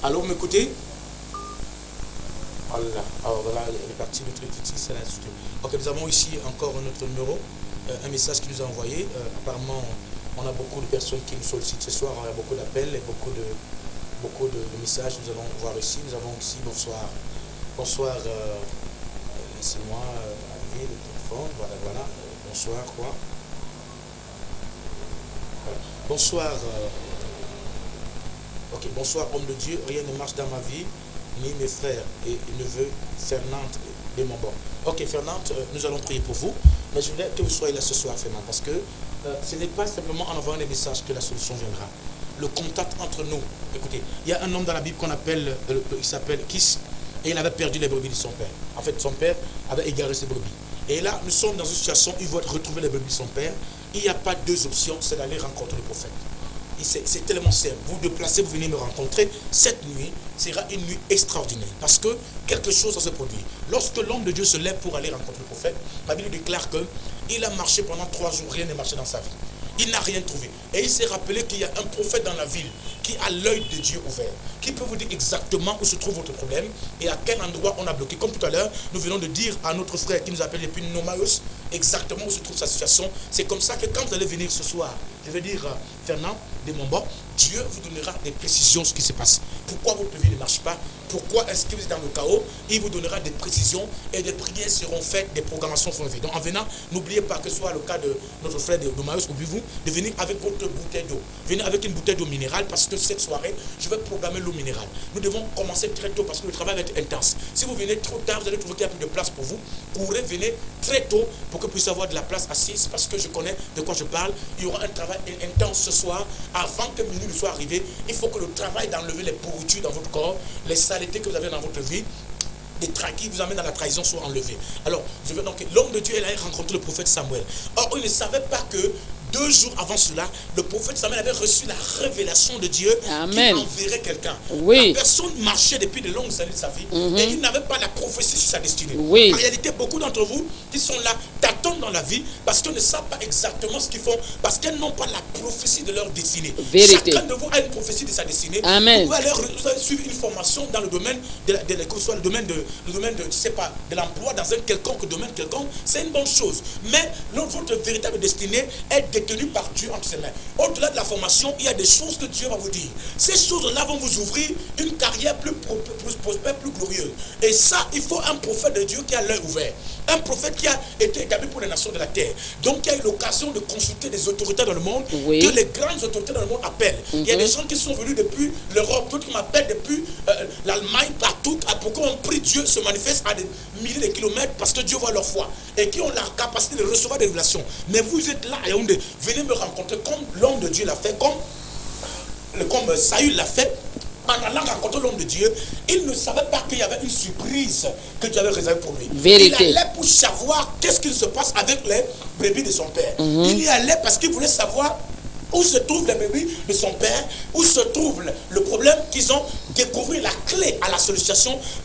Allô, vous m'écoutez? Oh là, oh, voilà, elle est partie, notre petite, c'est là. Ok, nous avons ici encore notre numéro, un message qui nous a envoyé. Apparemment, on a beaucoup de personnes qui nous sollicitent ce soir, on a beaucoup d'appels et beaucoup de messages. Nous allons voir ici. Nous avons ici, bonsoir. Bonsoir, laissez-moi arriver le téléphone. Voilà. Bonsoir, quoi? Bonsoir. Ok, bonsoir, homme de Dieu. Rien ne marche dans ma vie, ni mes frères et neveux, Fernande de mon bord. Ok, Fernande, nous allons prier pour vous. Mais je voudrais que vous soyez là ce soir, vraiment, parce que ce n'est pas simplement en envoyant des messages que la solution viendra. Le contact entre nous. Écoutez, il y a un homme dans la Bible qu'on appelle, il s'appelle Kis, et il avait perdu les brebis de son père. En fait, son père avait égaré ses brebis. Et là, nous sommes dans une situation où il va retrouver les brebis de son père. Il n'y a pas deux options, c'est d'aller rencontrer le prophète. C'est tellement simple. Vous déplacez, vous venez me rencontrer. Cette nuit sera une nuit extraordinaire. Parce que quelque chose va se produire. Lorsque l'homme de Dieu se lève pour aller rencontrer le prophète, la Bible déclare qu'il a marché pendant 3 jours, rien n'est marché dans sa vie. Il n'a rien trouvé. Et il s'est rappelé qu'il y a un prophète dans la ville qui a l'œil de Dieu ouvert, qui peut vous dire exactement où se trouve votre problème et à quel endroit on a bloqué. Comme tout à l'heure, nous venons de dire à notre frère qui nous appelle depuis Nomaeus exactement où se trouve sa situation. C'est comme ça que quand vous allez venir ce soir, je vais dire Fernand de Mombo, Dieu vous donnera des précisions ce qui se passe. Pourquoi votre vie ne marche pas? Pourquoi est-ce que vous êtes dans le chaos? Il vous donnera des précisions et des prières seront faites, des programmations seront faites. Donc en venant, n'oubliez pas que ce soit le cas de notre frère de Nomaeus, oubliez-vous de venir avec votre bouteille d'eau. Venez avec une bouteille d'eau minérale parce que cette soirée, je vais programmer l'eau minérale. Nous devons commencer très tôt parce que le travail va être intense. Si vous venez trop tard, vous allez trouver qu'il n'y a plus de place pour vous. Courez, venez très tôt pour que vous puissiez avoir de la place assise parce que je connais de quoi je parle. Il y aura un travail intense ce soir. Avant que minuit ne soit arrivé, il faut que le travail d'enlever les pourritures dans votre corps, les saletés que vous avez dans votre vie, des traits qui vous amènent à la trahison soient enlevés. Alors, donc l'homme de Dieu est allé rencontrer le prophète Samuel. Or, il ne savait pas que 2 jours avant cela, le prophète Samuel avait reçu la révélation de Dieu qui enverrait quelqu'un. Oui. La personne marchait depuis de longues années de sa vie et il n'avait pas la prophétie sur sa destinée. Oui. En réalité, beaucoup d'entre vous qui sont là t'attendent dans la vie parce qu'ils ne savent pas exactement ce qu'ils font, parce qu'ils n'ont pas la prophétie de leur destinée. Vérité. Chacun de vous a une prophétie de sa destinée. Amen. Vous allez suivre une formation dans le domaine le domaine de je sais pas, de l'emploi dans un quelconque domaine quelconque, c'est une bonne chose. Mais votre véritable destinée est détenue par Dieu entre ses mains. Au-delà de la formation, il y a des choses que Dieu va vous dire. Ces choses-là vont vous ouvrir une carrière plus prospère, plus glorieuse. Et ça, il faut un prophète de Dieu qui a l'œil ouvert. Un prophète qui a été établi pour les nations de la terre. Donc, qui a eu l'occasion de consulter des autorités dans le monde, que les grandes autorités dans le monde appellent. Il y a des gens qui sont venus depuis l'Europe, d'autres qui m'appellent depuis l'Allemagne, partout, pour qu'on prie Dieu se manifeste à des milliers de kilomètres parce que Dieu voit leur foi et qui ont la capacité de recevoir des révélations. Mais vous êtes là et venez me rencontrer comme l'homme de Dieu l'a fait, comme Saül l'a fait. En allant rencontrer l'homme de Dieu, il ne savait pas qu'il y avait une surprise que Dieu avait réservée pour lui. Vérité. Il allait pour savoir qu'est-ce qu'il se passe avec les brebis de son père. Il y allait parce qu'il voulait savoir où se trouvent les brebis de son père, où se trouve le problème, qu'ils ont découvert la clé à la solution,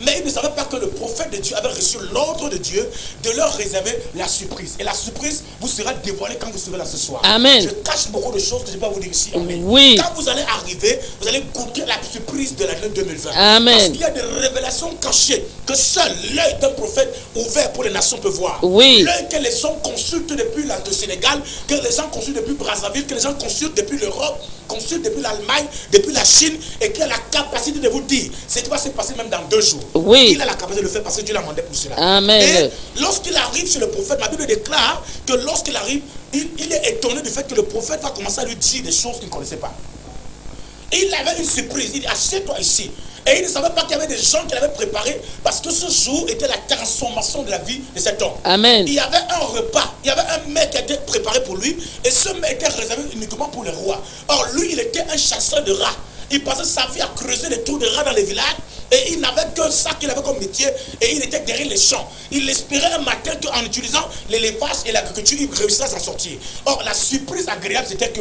mais ils ne savaient pas que le prophète de Dieu avait reçu l'ordre de Dieu de leur réserver la surprise. Et la surprise vous sera dévoilée quand vous serez là ce soir. Amen. Je cache beaucoup de choses que je ne vais pas vous dire ici. Amen. Oui. Quand vous allez arriver, vous allez goûter la surprise de l'année 2020. Amen. Parce qu'il y a des révélations cachées que seul l'œil d'un prophète ouvert pour les nations peut voir. Oui. L'œil que les gens consultent depuis le Sénégal, que les gens consultent depuis Brazzaville, que les gens consultent depuis l'Europe, consultent depuis l'Allemagne, depuis la Chine, et qui a la capacité de vous dire ce qui va se passer même dans 2 jours. Oui. Il a la capacité de le faire parce que Dieu l'a mandé pour cela. Amen. Et lorsqu'il arrive chez le prophète, ma Bible déclare que lorsqu'il arrive, il est étonné du fait que le prophète va commencer à lui dire des choses qu'il ne connaissait pas. Et il avait une surprise. Il dit, assieds-toi ici. Et il ne savait pas qu'il y avait des gens qui l'avaient préparé parce que ce jour était la transformation de la vie de cet homme. Amen. Il y avait un repas, il y avait un mets qui était préparé pour lui et ce mets était réservé uniquement pour les rois. Or, lui, il était un chasseur de rats. Il passait sa vie à creuser des trous de rats dans les villages et il n'avait que ça qu'il avait comme métier et il était derrière les champs. Il espérait un matin qu'en utilisant l'élevage et l'agriculture, il réussirait à s'en sortir. Or, la surprise agréable, c'était que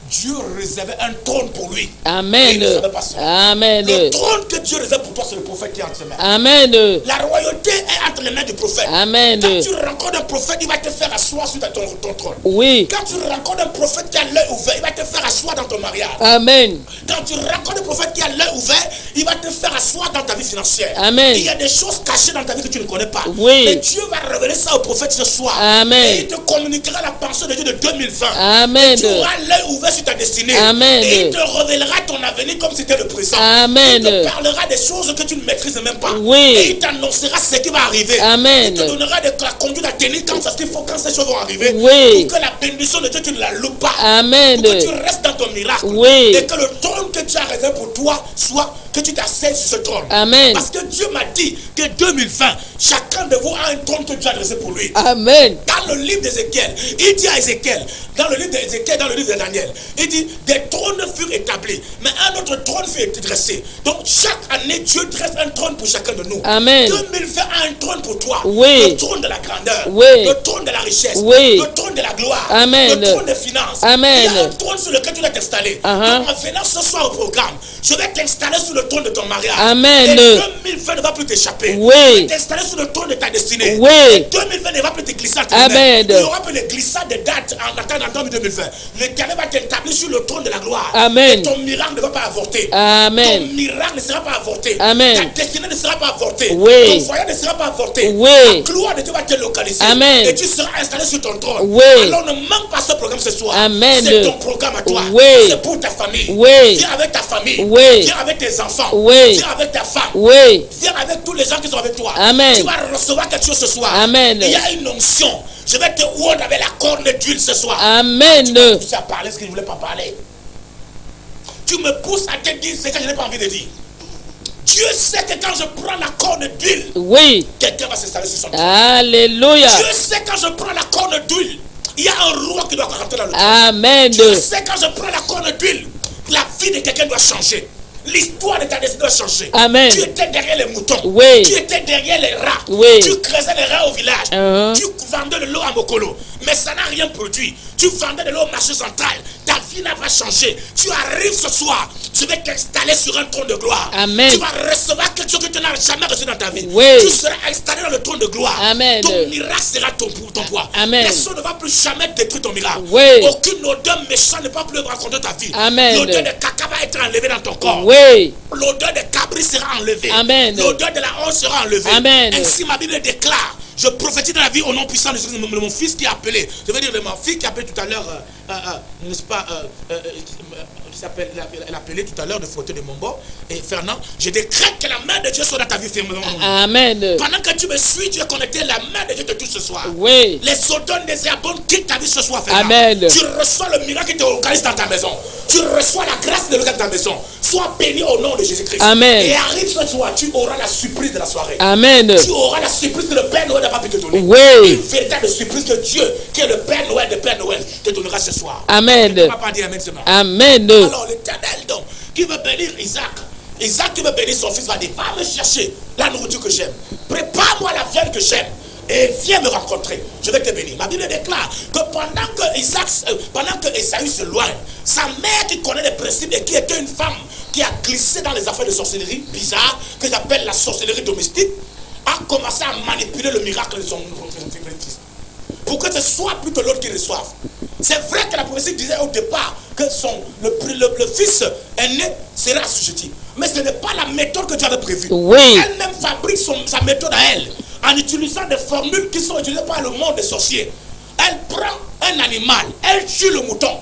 Dieu réservait un trône pour lui. Amen. Il ne savait pas ça. Amen. Le trône que Dieu réserve pour toi, c'est le prophète qui est entre ses mains. Amen. La royauté est entre les mains du prophète. Amen. Quand tu rencontres un prophète, il va te faire asseoir sur ton trône. Oui. Quand tu rencontres un prophète qui a l'œil ouvert, il va te faire asseoir dans ton mariage. Amen. Quand tu rencontres un prophète qui a l'œil ouvert, il va te faire asseoir dans ta vie financière. Amen. Il y a des choses cachées dans ta vie que tu ne connais pas. Oui. Et Dieu va révéler ça au prophète ce soir. Amen. Et il te communiquera la pensée de Dieu de 2020. Amen. Et tu auras l'œil ouvert sur ta destinée. Amen. Et il te révélera ton avenir comme c'était le présent. Amen. Il te parlera des choses que tu ne maîtrises même pas. Oui. Et il t'annoncera ce qui va arriver. Amen. Il te donnera la conduite à tenir quand c'est ce qu'il faut, quand ces choses vont arriver. Oui. Pour que la bénédiction de Dieu, tu ne la loupes pas. Amen. Pour que tu restes dans ton miracle. Oui. Et que le trône que tu as réservé pour toi soit que tu t'asseyes sur ce trône. Amen. Parce que Dieu m'a dit que 2020, Chacun de vous a un trône que Dieu a dressé pour lui. Amen. Dans le livre d'Ézéchiel, il dit à Ézéchiel, dans le livre d'Ézéchiel, dans le livre de Daniel, il dit, des trônes furent établis, mais un autre trône fut dressé. Donc chaque année, Dieu dresse un trône pour chacun de nous. Amen. 2020 a un trône pour toi. Oui. Le trône de la grandeur. Oui. Le trône de la richesse. Oui. Le trône de la gloire. Amen. Le trône des finances. Amen. Il y a un trône sur lequel tu dois t'installer. Donc en venant ce soir au programme, je vais t'installer sur le trône de ton mariage. Amen. Et 2020 ne va plus t'échapper. Oui. Je vais t'installer sur le trône de ta destinée. Oui. Et 2020 ne va plus te glisser. Amen. Il y aura plus de glissades de dates en attendant 2020. L'Éternel va t'établir sur le trône de la gloire. Amen. Et ton miracle ne va pas avorter. Amen. Ton miracle ne sera pas avorté. Amen. Ta destinée ne sera pas avortée. Oui. Ton foyer ne sera pas avorté. Oui. La gloire de Dieu va te localiser. Amen. Et tu seras installé sur ton trône. Oui. Alors ne manque pas ce programme ce soir. Amen. C'est ton programme à toi. Oui. C'est pour ta famille. Oui. Viens avec ta famille. Oui. Viens avec tes enfants. Oui. Viens avec ta femme. Oui. Viens avec tous les gens qui sont avec toi. Amen. Tu vas recevoir quelque chose ce soir. Amen. Il y a une onction. Je vais te oindre avec la corne d'huile ce soir. Amen. Tu me pousses à parler ce que je ne voulais pas parler. Tu me pousses à te dire ce que je n'ai pas envie de dire. Dieu sait que quand je prends la corne d'huile, Oui. quelqu'un va s'installer sur son trône. Alléluia. Dieu sait quand je prends la corne d'huile, il y a un roi qui doit rentrer dans le trône. Amen. Dieu sait quand je prends la corne d'huile, la vie de quelqu'un doit changer. L'histoire de ta destinée doit changer. Amen. Tu étais derrière les moutons. Oui. Tu étais derrière les rats. Oui. Tu creusais les rats au village. Tu vendais de l'eau à Mokolo. Mais ça n'a rien produit. Tu vendais de l'eau au marché central. Ta vie n'a pas changé. Tu arrives ce soir. Je vais t'installer sur un trône de gloire. Amen. Tu vas recevoir quelque chose que tu n'as jamais reçu dans ta vie. Oui. Tu seras installé dans le trône de gloire. Amen. Ton miracle sera ton poids. Amen. Personne ne va plus jamais détruire ton miracle. Oui. Aucune odeur méchante ne va plus raconter ta vie. Amen. L'odeur de caca va être enlevée dans ton corps. Oui. L'odeur de cabri sera enlevée. Amen. L'odeur de la honte sera enlevée. Amen. Ainsi ma Bible déclare. Je prophétise dans la vie au nom puissant de mon fils qui est appelé. Je veux dire de mon fils qui a appelé tout à l'heure, n'est-ce pas, elle a appelé tout à l'heure de photo de Mombo et Fernand. Je décrète que la main de Dieu soit dans ta vie fermement. Amen. Pendant que tu me suis, tu es connecté, la main de Dieu te touche ce soir. Oui. Les odeurs nauséabondes quittent ta vie ce soir, Fernand. Amen. Tu reçois le miracle qui te localise dans ta maison. Tu reçois la grâce de localiser dans ta maison. Sois béni au nom de Jésus-Christ. Amen. Et arrive ce soir, tu auras la surprise de la soirée. Amen. Tu auras la surprise que le Père Noël n'a pas pu te donner. Oui. Une véritable surprise que Dieu, qui est le Père Noël de Père Noël, te donnera ce soir. Amen. Tu ne vas pas dire Amen seulement. Amen. Alors l'Éternel donc, qui veut bénir Isaac, Isaac qui veut bénir son fils va dire, va me chercher la nourriture que j'aime. Prépare-moi la viande que j'aime. Et viens me rencontrer. Je vais te bénir. Ma Bible déclare que pendant que Esaü se loigne, sa mère qui connaît les principes et qui était une femme qui a glissé dans les affaires de sorcellerie bizarre, que j'appelle la sorcellerie domestique, a commencé à manipuler le miracle de son fils. Pour que ce soit plutôt l'autre qui reçoive. C'est vrai que la prophétie disait au départ que le fils aîné sera assujetti. Mais ce n'est pas la méthode que Dieu avait prévue. Oui. Elle-même fabrique sa méthode à elle, en utilisant des formules qui sont utilisées par le monde des sorciers. Elle prend un animal, elle tue le mouton.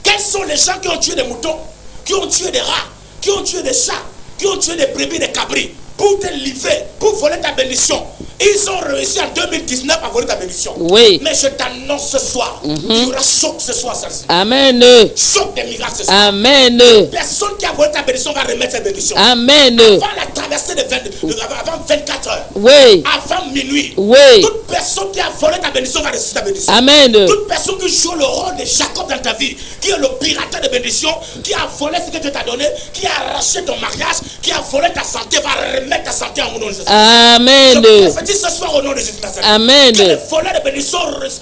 Quels sont les gens qui ont tué des moutons, qui ont tué des rats, qui ont tué des chats, qui ont tué des brebis, des cabris, pour te livrer, pour voler ta bénédiction? Ils ont réussi en 2019 à voler ta bénédiction. Oui. Mais je t'annonce ce soir, il y aura choc ce soir. Amen. Choc des miracles ce soir. Amen. Personne qui a volé ta bénédiction va remettre sa bénédiction. Amen. Avant la traversée avant 24 heures. Oui. Avant minuit. Oui. Toute personne qui a volé ta bénédiction va recevoir ta bénédiction. Amen. Toute personne qui joue le rôle de Jacob dans ta vie, qui est le pirateur de bénédiction, qui a volé ce que Dieu t'a donné, qui a arraché ton mariage, qui a volé ta santé, va remettre ta santé en mon nom de Jésus. Amen. Je prophétise ce soir au nom de Jésus. Amen. Que les voleurs de bénédiction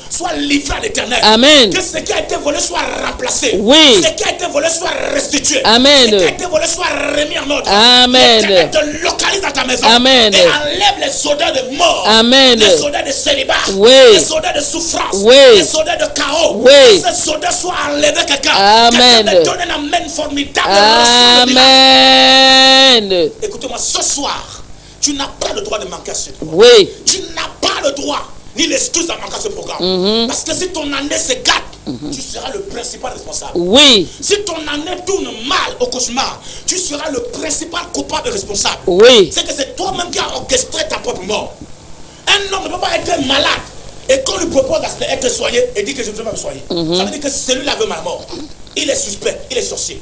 soient livrés à l'Éternel. Amen. Que ce qui a été volé soit remplacé. Oui. Ce qui a été volé soit restitué. Amen. Ce qui a été volé soit remis en ordre. Amen. L'Éternel te localise dans ta maison. Amen. Et enlève les soldats de mort. Amen. Les soldats de célibat. Oui. Les soldats de souffrance. Oui. Les soldats de chaos. Oui. Que ces soldats soient enlevés quelqu'un. Amen. Quelqu'un me donne un amen formidable. Amen. Écoutez-moi, ce soir, tu n'as pas le droit de manquer à ce programme. Oui. Tu n'as pas le droit ni l'excuse à manquer à ce programme. Parce que si ton année se gâte, tu seras le principal responsable. Oui. Si ton année tourne mal au cauchemar, tu seras le principal coupable et responsable. Oui. C'est que c'est toi-même qui as orchestré ta propre mort. Un homme ne peut pas être malade et qu'on lui propose d'être soigné et dit que je ne veux pas me soigner. Ça veut dire que celui-là veut ma mort. Il est suspect, il est sorcier.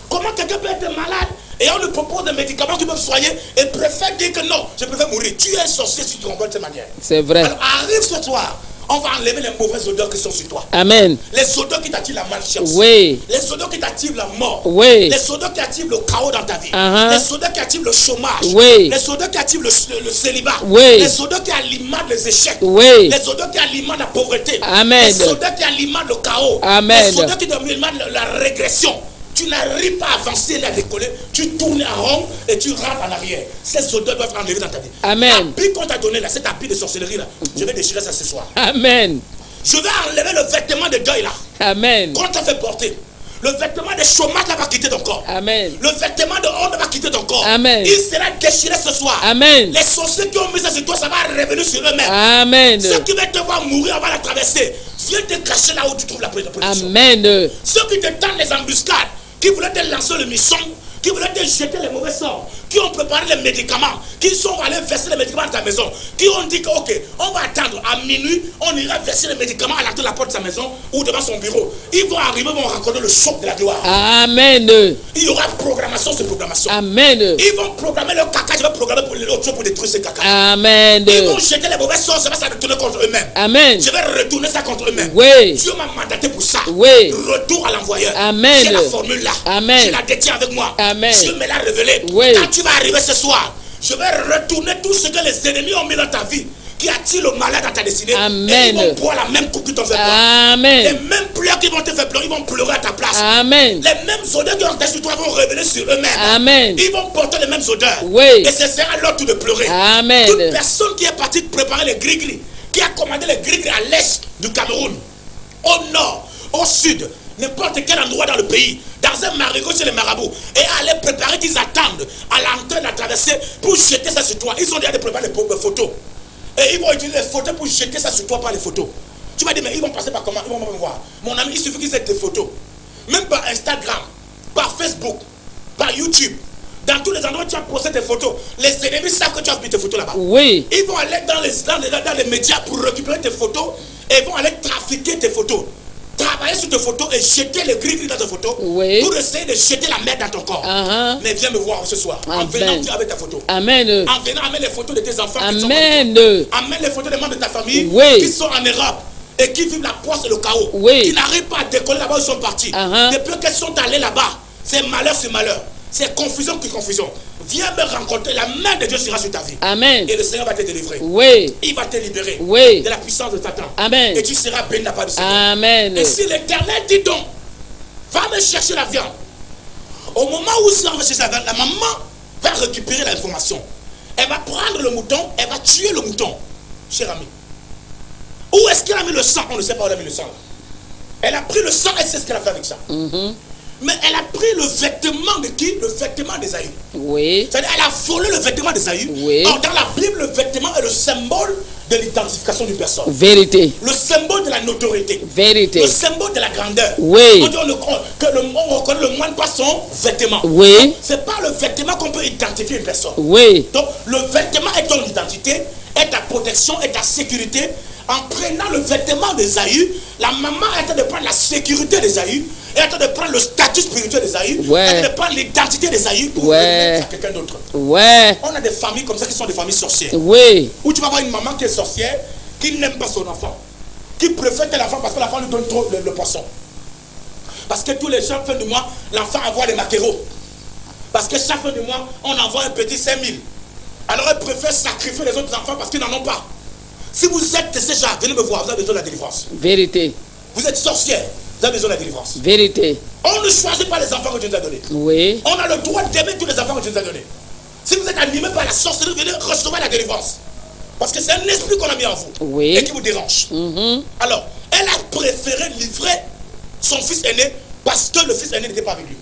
Comment quelqu'un peut être malade Et on lui propose des médicaments qui peuvent soigner et préfère dire que non, je préfère mourir. Tu es un sorcier si tu comprends de cette manière. C'est vrai. Alors arrive ce soir, on va enlever les mauvaises odeurs qui sont sur toi. Amen. Les odeurs qui t'attirent la malchance. Oui. Les odeurs qui t'attirent la mort. Oui. Les odeurs qui attirent le chaos dans ta vie. Les odeurs qui attirent le chômage. Oui. Les odeurs qui attirent le célibat. Oui. Les odeurs qui alimentent les échecs. Oui. Les odeurs qui alimentent la pauvreté. Amen. Les odeurs qui alimentent le chaos. Amen. Les odeurs qui alimentent la régression. Tu n'arrives pas à avancer et à décoller. Tu tournes en rond et tu rentres en arrière. Ces odeurs doivent être enlevées dans ta vie. Amen. L'habit qu'on t'a donné là, cet habit de sorcellerie là, je vais déchirer ça ce soir. Amen. Je vais enlever le vêtement de deuil là. Amen. Qu'on t'a fait porter. Le vêtement de chômage là va quitter ton corps. Amen. Le vêtement de honte va quitter ton corps. Amen. Il sera déchiré ce soir. Amen. Les sorciers qui ont mis ça sur toi, ça va revenir sur eux-mêmes. Amen. Ceux qui veulent te voir mourir, on va la traverser. Viens te cacher là où tu trouves la protection. Amen. Ceux qui te tendent les embuscades, qui voulaient te lancer le mission, qui voulaient te jeter les mauvais sorts, qui ont préparé les médicaments, qui sont allés verser les médicaments dans ta maison, qui ont dit que ok, on va attendre à minuit, on ira verser les médicaments à l'entrée de la porte de sa maison ou devant son bureau. Ils vont arriver, vont rencontrer le choc de la gloire. Amen. Il y aura programmation sur programmation. Amen. Ils vont programmer le caca, je vais programmer pour l'autre chose pour détruire ce caca. Amen. Ils vont jeter les mauvais sorts, ça va se retourner contre eux-mêmes. Amen. Je vais retourner ça contre eux-mêmes. Oui. Dieu m'a mandaté pour ça. Oui. Retour à l'envoyeur. Amen. J'ai la formule là. Amen. Je la détiens avec moi. Amen. Dieu me l'a révélé. Oui. Quand tu vas arriver ce soir, je vais retourner tout ce que les ennemis ont mis dans ta vie, qui attire le malade dans ta destinée. Amen. Et ils vont boire la même coupe qu'ils t'ont fait boire. Amen. Les mêmes pleurs qui vont te faire pleurer, ils vont pleurer à ta place. Amen. Les mêmes odeurs qui ont été sur toi vont revenir sur eux-mêmes. Amen. Ils vont porter les mêmes odeurs. Oui. Et ce sera leur tour de pleurer. Amen. Toute personne qui est partie préparer les gris-gris, qui a commandé les gris-gris à l'est du Cameroun, au nord, au sud, n'importe quel endroit dans le pays, dans un marigot chez les marabouts, et aller préparer qu'ils attendent à l'entrée de la traversée pour jeter ça sur toi. Ils ont déjà préparé les photos. Et ils vont utiliser les photos pour jeter ça sur toi par les photos. Tu vas dire, mais ils vont passer par comment? Ils vont me voir. Mon ami, il suffit qu'ils aient tes photos. Même par Instagram, par Facebook, par YouTube. Dans tous les endroits où tu as posté tes photos, les ennemis savent que tu as mis tes photos là-bas. Oui. Ils vont aller dans les médias pour récupérer tes photos et vont aller trafiquer tes photos. Travailler sur tes photos et jeter les gris-gris dans tes photos. Oui. Pour essayer de jeter la merde dans ton corps. Mais viens me voir ce soir. En Amen. venant, tu avec ta photo. Amen. En venant, amène les photos de tes enfants qui sont Amen. amène les photos des membres de ta famille Oui. qui sont en Europe et qui vivent la poisse et le chaos. Oui. Qui n'arrivent pas à décoller là-bas où ils sont partis. Depuis qu'elles sont allées là-bas, c'est malheur sur malheur. C'est confusion qui confusion. Viens me rencontrer, la main de Dieu sera sur ta vie. Amen. Et le Seigneur va te délivrer. Oui. Il va te libérer Oui. de la puissance de Satan. Amen. Et tu seras béni de la part du Seigneur. Amen. Et si l'Éternel dit donc, va me chercher la viande. Au moment où il va chercher la viande, la maman va récupérer l'information. Elle va prendre le mouton, elle va tuer le mouton. Cher ami. Où est-ce qu'elle a mis le sang? On ne sait pas où elle a mis le sang. Elle a pris le sang, elle sait ce qu'elle a fait avec ça. Mais elle a pris le vêtement de qui? Le vêtement d'Ésaü. Oui. C'est-à-dire elle a volé le vêtement d'Ésaü. Oui. Or, dans la Bible, le vêtement est le symbole de l'identification d'une personne. Vérité. Le symbole de la notoriété. Vérité. Le symbole de la grandeur. Oui. On dit on reconnaît le moine par son vêtement. Oui. C'est pas le vêtement qu'on peut identifier une personne. Oui. Donc le vêtement est ton identité, est ta protection, est ta sécurité. En prenant le vêtement d'Ésaü, la maman est en train de prendre la sécurité d'Ésaü, est en train de prendre le statut spirituel d'Ésaü, est en train de prendre l'identité d'Ésaü pour remettre à quelqu'un d'autre. Ouais. On a des familles comme ça qui sont des familles sorcières. Oui. Où tu vas voir une maman qui est sorcière, qui n'aime pas son enfant, qui préfère tel enfant parce que l'enfant lui donne trop le poisson. Parce que tous les chaque fin du mois, l'enfant envoie des maquereaux. Parce que chaque fin du mois, on envoie un petit 5000. Alors elle préfère sacrifier les autres enfants parce qu'ils n'en ont pas. Si vous êtes de ces gens, venez me voir, vous avez besoin de la délivrance. Vérité. Vous êtes sorcière, vous avez besoin de la délivrance. Vérité. On ne choisit pas les enfants que Dieu nous a donnés. Oui. On a le droit d'aimer tous les enfants que Dieu nous a donnés. Si vous êtes animé par la sorcellerie, venez recevoir la délivrance. Parce que c'est un esprit qu'on a mis en vous. Oui. Et qui vous dérange. Alors, elle a préféré livrer son fils aîné parce que le fils aîné n'était pas avec lui.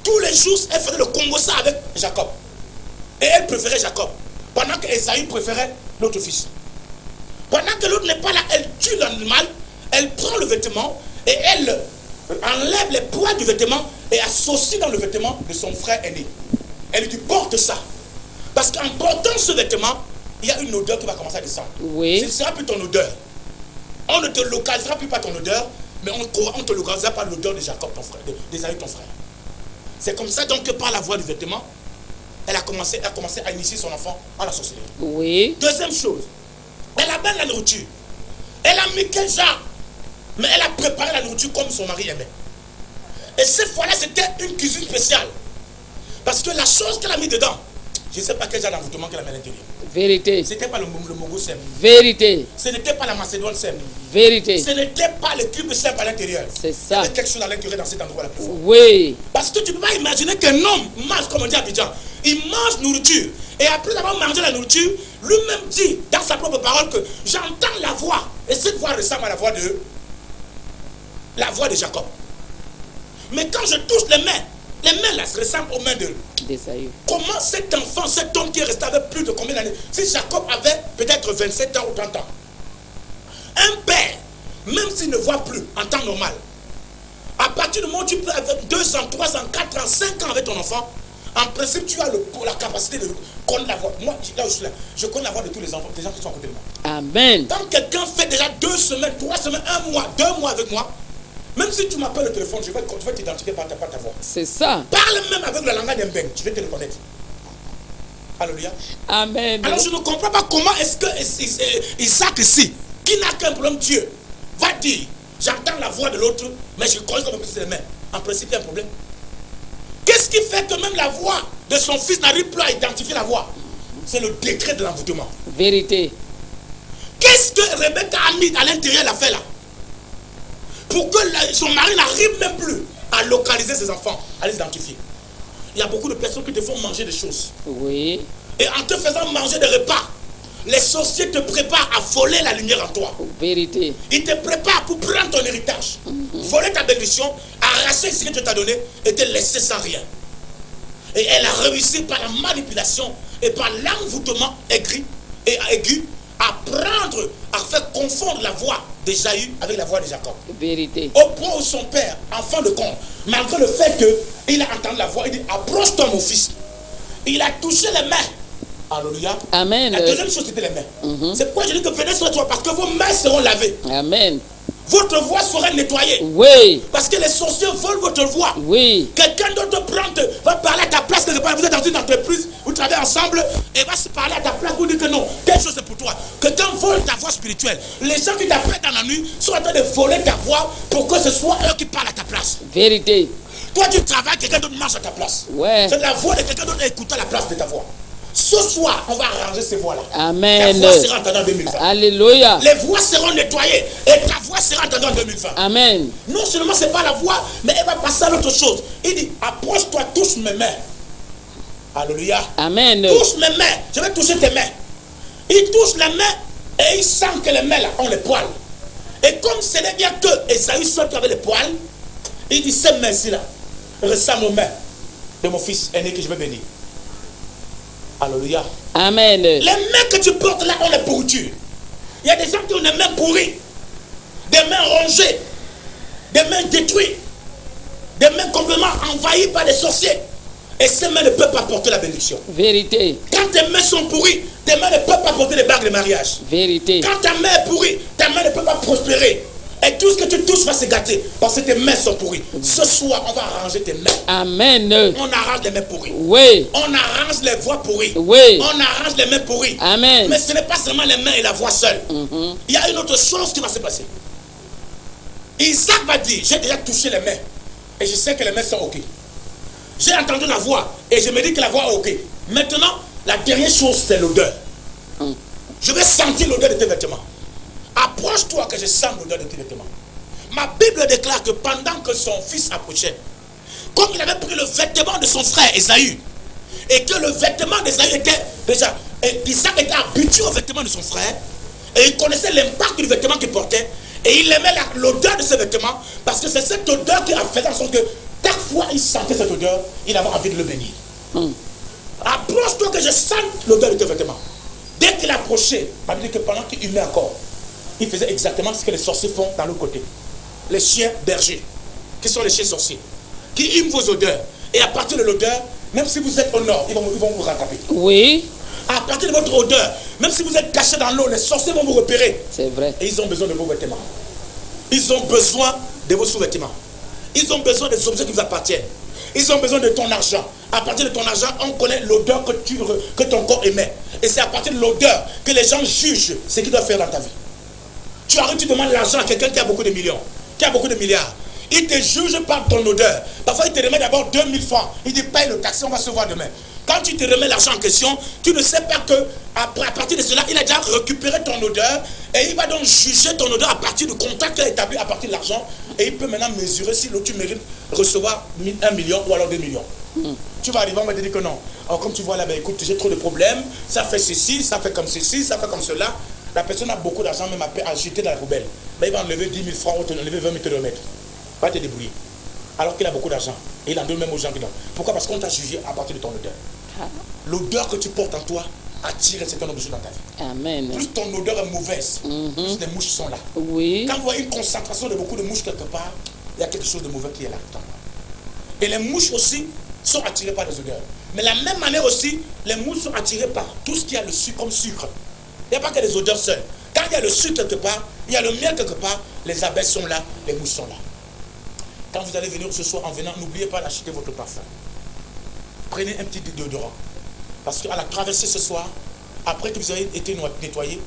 Tous les jours, elle faisait le congossa avec Jacob. Et elle préférait Jacob. Pendant que Esaü préférait l'autre fils. Pendant que l'autre n'est pas là, elle tue l'animal, elle prend le vêtement et elle enlève les poids du vêtement et associe dans le vêtement de son frère aîné. Elle lui dit porte ça. Parce qu'en portant ce vêtement, il y a une odeur qui va commencer à descendre. Oui. Ce ne sera plus ton odeur. On ne te localisera plus par ton odeur, mais on te localisera par l'odeur de Jacob, ton frère, d'Ésaü, ton frère. C'est comme ça donc que par la voie du vêtement, elle a commencé à initier son enfant à la sorcellerie. Oui. Deuxième chose, elle amène la nourriture. Elle a mis quel genre? Mais elle a préparé la nourriture comme son mari aimait. Et cette fois-là, c'était une cuisine spéciale. Parce que la chose qu'elle a mis dedans, je ne sais pas quel genre d'envoûtement qu'elle a mis à l'intérieur. Vérité. Ce n'était pas le Mongo Sem. Vérité. Ce n'était pas la Macédoine Sem. Vérité. Ce n'était pas le cube Sem à l'intérieur. C'est Il y ça. avait quelque chose à l'intérieur dans cet endroit-là. Oui. Parce que tu ne peux pas imaginer qu'un homme mange, comme on dit à Abidjan. Il mange nourriture. Et après avoir mangé la nourriture, lui-même dit dans sa propre parole que j'entends la voix. Et cette voix ressemble à la voix de Jacob. Mais quand je touche les mains là ressemblent aux mains d'Ésaü. Comment cet enfant, cet homme qui est resté avec plus de combien d'années? Si Jacob avait peut-être 27 ans ou 30 ans. Un père, même s'il ne voit plus en temps normal, à partir du moment où tu peux avec 2 ans, 3 ans, 4 ans, 5 ans avec ton enfant, en principe tu as la capacité de connaître la voix. Moi, là où je suis là, je connais la voix de tous les enfants, des gens qui sont à côté de moi. Amen. Quand quelqu'un fait déjà 2 semaines, 3 semaines, 1 mois, 2 mois avec moi, même si tu m'appelles au téléphone, je vais t'identifier par ta voix. C'est ça. Parle même avec le langage d'un beng, je vais te reconnaître. Alléluia. Amen. Alors je ne comprends pas comment est-ce que Isaac ici, qui n'a qu'un problème Dieu, va dire, j'entends la voix de l'autre, mais je connais comme les mains. En principe, il y a un problème. Qu'est-ce qui fait que même la voix de son fils n'arrive plus à identifier la voix? C'est le décret de l'envoûtement. Vérité. Qu'est-ce que Rebecca a mis à l'intérieur de l'affaire là? Pour que son mari n'arrive même plus à localiser ses enfants, à les identifier. Il y a beaucoup de personnes qui te font manger des choses. Oui. Et en te faisant manger des repas, les sorciers te préparent à voler la lumière en toi. Vérité. Ils te préparent pour prendre ton héritage, voler ta bénédiction, arracher ce que Dieu t'a donné et te laisser sans rien. Et elle a réussi par la manipulation et par l'envoûtement aigu à prendre, à faire confondre la voix d'Ésaü avec la voix de Jacob. Vérité. Au point où son père, en fin de compte, malgré le fait qu'il a entendu la voix, il dit approche-toi mon fils. Il a touché les mains. Alléluia. Amen. La deuxième chose, c'était les mains. C'est pourquoi je dis que venez sur toi, parce que vos mains seront lavées. Amen. Votre voix sera nettoyée. Oui. Parce que les sorciers volent votre voix. Oui. Quelqu'un d'autre va parler à ta place quelque part. Vous êtes dans une entreprise, vous travaillez ensemble, et va se parler à ta place pour dire que non, quelque chose c'est pour toi. Quelqu'un vole ta voix spirituelle. Les gens qui t'apprennent dans la nuit sont en train de voler ta voix pour que ce soit eux qui parlent à ta place. Vérité. Toi tu travailles, quelqu'un d'autre marche à ta place. Ouais. C'est la voix de quelqu'un d'autre écoutant la place de ta voix. Ce soir, on va arranger ces voix-là. Amen. Ta voix sera entendue en 2020. Alléluia. Les voix seront nettoyées et ta voix sera entendue en 2020. Amen. Non seulement c'est pas la voix, mais elle va passer à l'autre chose. Il dit, approche-toi, touche mes mains. Alléluia. Amen. Touche mes mains. Je vais toucher tes mains. Il touche les mains et il sent que les mains là ont les poils. Et comme ce n'est bien que Esaü seul qui avait les poils, il dit, ces mains-ci là ressemblent aux mains de mon fils aîné que je vais bénir. Alléluia. Amen. Les mains que tu portes là ont les pourritures. Il y a des gens qui ont des mains pourries, des mains rongées, des mains détruites, des mains complètement envahies par des sorciers. Et ces mains ne peuvent pas porter la bénédiction. Vérité. Quand tes mains sont pourries, tes mains ne peuvent pas porter les bagues de mariage. Vérité. Quand ta main est pourrie, ta main ne peut pas prospérer. Et tout ce que tu touches va se gâter parce que tes mains sont pourries. Ce soir, on va arranger tes mains. Amen. On arrange les mains pourries. Oui. On arrange les voix pourries. Oui. On arrange les mains pourries. Amen. Mais ce n'est pas seulement les mains et la voix seule. Il y a une autre chose qui va se passer. Isaac va dire, j'ai déjà touché les mains. Et je sais que les mains sont OK. J'ai entendu la voix. Et je me dis que la voix est OK. Maintenant, la dernière chose, c'est l'odeur. Je vais sentir l'odeur de tes vêtements. Approche-toi que je sens l'odeur de tes vêtements. Ma Bible déclare que pendant que son fils approchait, comme il avait pris le vêtement de son frère Ésaü, et que le vêtement d'Ésaü était déjà, Isaac était habitué au vêtement de son frère, et il connaissait l'impact du vêtement qu'il portait, et il aimait l'odeur de ce vêtement, parce que c'est cette odeur qui a fait en sorte que chaque fois il sentait cette odeur, il avait envie de le bénir. Approche-toi que je sente l'odeur de tes vêtements. Dès qu'il approchait, on dit que pendant qu'il humait encore, il faisait exactement ce que les sorciers font dans l'autre côté. Les chiens bergers, qui sont les chiens sorciers, qui hument vos odeurs. Et à partir de l'odeur, même si vous êtes au nord, ils vont vous rattraper. Oui. À partir de votre odeur, même si vous êtes caché dans l'eau, les sorciers vont vous repérer. C'est vrai. Et ils ont besoin de vos vêtements. Ils ont besoin de vos sous-vêtements. Ils ont besoin des objets qui vous appartiennent. Ils ont besoin de ton argent. À partir de ton argent, on connaît l'odeur que ton corps émet. Et c'est à partir de l'odeur que les gens jugent ce qu'ils doivent faire dans ta vie. Tu arrives, tu demandes l'argent à quelqu'un qui a beaucoup de millions, qui a beaucoup de milliards. Il te juge par ton odeur. Parfois, il te remet d'abord 2000 francs. Il dit, paye le taxi, on va se voir demain. Quand tu te remets l'argent en question, tu ne sais pas que à partir de cela, il a déjà récupéré ton odeur et il va donc juger ton odeur à partir du contact qu'il a établi à partir de l'argent et il peut maintenant mesurer si tu mérites recevoir 1 million ou alors 2 millions. Tu vas arriver, on va te dire que non. Alors comme tu vois là, ben, écoute, j'ai trop de problèmes, ça fait ceci, ça fait comme ceci, ça fait comme cela. La personne a beaucoup d'argent même à jeter dans la poubelle. Ben, il va enlever 10 000 francs ou te enlever 20 000 te remettre. Va te débrouiller. Alors qu'il a beaucoup d'argent. Et il en donne même aux gens qui donnent. Pourquoi? Parce qu'on t'a jugé à partir de ton odeur. L'odeur que tu portes en toi attire un certain nombre de choses dans ta vie. Amen. Plus ton odeur est mauvaise, plus les mouches sont là. Oui. Quand vous voyez une concentration de beaucoup de mouches quelque part, il y a quelque chose de mauvais qui est là. Et les mouches aussi sont attirées par les odeurs. Mais de la même manière aussi, les mouches sont attirées par tout ce qui a le sucre comme sucre. Il n'y a pas que les odeurs seules. Quand il y a le sucre quelque part, il y a le miel quelque part, les abeilles sont là, les mouches sont là. Quand vous allez venir ce soir en venant, n'oubliez pas d'acheter votre parfum. Prenez un petit déodorant. Parce qu'à la traversée ce soir, après que vous avez été nettoyé,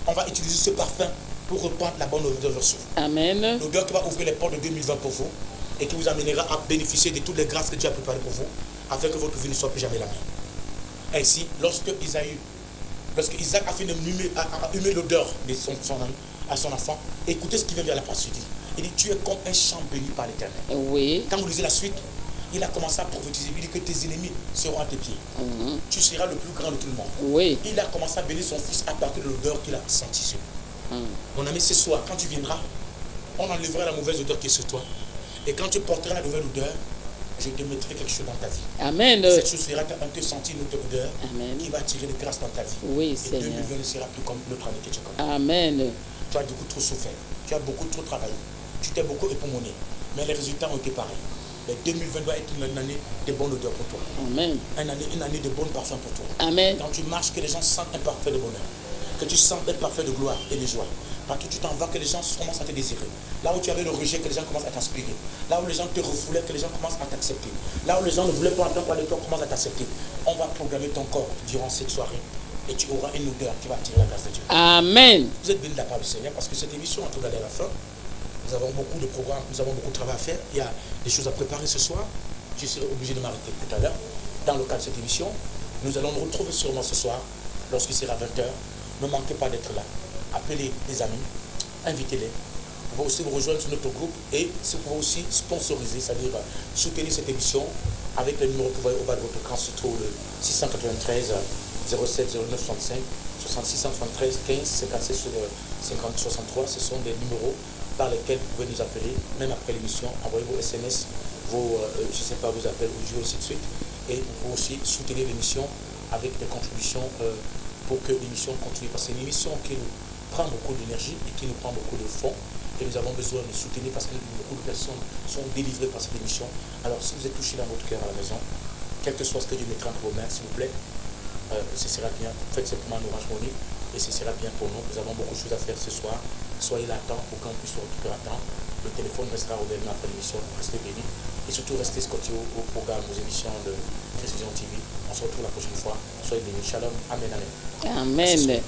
on va utiliser ce parfum pour reprendre la bonne odeur vers vous. Amen. L'odeur qui va ouvrir les portes de 2020 pour vous et qui vous amènera à bénéficier de toutes les grâces que Dieu a préparées pour vous, afin que votre vie ne soit plus jamais la même. Ainsi, lorsque Isaac a fait humer l'odeur de à son enfant, écoutez ce qui vient de la suite. Il dit, tu es comme un champ béni par l'Éternel. Oui. Quand vous lisez la suite, il a commencé à prophétiser. Il dit que tes ennemis seront à tes pieds. Tu seras le plus grand de tout le monde. Oui. Il a commencé à bénir son fils à partir de l'odeur qu'il a sentie sur lui. Mon ami, ce soir, quand tu viendras, on enlèvera la mauvaise odeur qui est sur toi. Et quand tu porteras la nouvelle odeur, je te mettrai quelque chose dans ta vie. Amen. Cette chose fera qu'on te sentir une odeur qui va attirer des grâces dans ta vie. Oui, et Seigneur. 2020 ne sera plus comme l'autre année que tu connais. Amen. Tu as beaucoup trop souffert. Tu as beaucoup trop travaillé. Tu t'es beaucoup époumoné. Mais les résultats ont été pareils. Mais 2020 doit être une année de bonne odeur pour toi. Amen. Une année de bon parfum pour toi. Amen. Quand tu marches, que les gens sentent un parfum de bonheur. Que tu sens un parfum de gloire et de joie. Partout où tu t'en vas, que les gens commencent à te désirer. Là où tu avais le rejet, que les gens commencent à t'inspirer. Là où les gens te refoulaient, que les gens commencent à t'accepter. Là où les gens ne voulaient pas entendre parler de toi, commencent à t'accepter. On va programmer ton corps durant cette soirée. Et tu auras une odeur qui va attirer la grâce de Dieu. Amen. Vous êtes bénis de la part du Seigneur parce que cette émission est en train d'aller à la fin. Nous avons beaucoup de programmes, nous avons beaucoup de travail à faire. Il y a des choses à préparer ce soir. Je serai obligé de m'arrêter tout à l'heure. Dans le cadre de cette émission, nous allons nous retrouver sûrement ce soir, lorsqu'il sera 20h. Ne manquez pas d'être là. Appelez les amis, invitez-les. Vous pouvez aussi vous rejoindre sur notre groupe et vous pouvez aussi sponsoriser, c'est-à-dire soutenir cette émission avec le numéro que vous voyez au bas de votre écran, se trouve le 693 07 09 65 66 173 15 57 50 63. Ce sont des numéros par lesquels vous pouvez nous appeler, même après l'émission. Envoyez vos SMS, vos, je sais pas, vos appels audio, ainsi de suite. Et vous pouvez aussi soutenir l'émission avec des contributions pour que l'émission continue. Parce que c'est une émission qui nous prend beaucoup d'énergie et qui nous prend beaucoup de fonds. Et nous avons besoin de soutenir parce que beaucoup de personnes sont délivrées par cette émission. Alors si vous êtes touché dans votre cœur à la maison, quel que soit ce que Dieu mettra entre vos mains, s'il vous plaît, ce sera bien. Faites simplement un Orange Money et ce sera bien pour nous. Nous avons beaucoup de choses à faire ce soir. Soyez là à temps pour qu'on puisse se récupérer à temps. Le téléphone restera ouvert après l'émission. Restez bénis. Et surtout, restez scotchés au programme, aux émissions de Christ Vision TV. On se retrouve la prochaine fois. Soyez bénis. Shalom. Amen. Amen. Amen.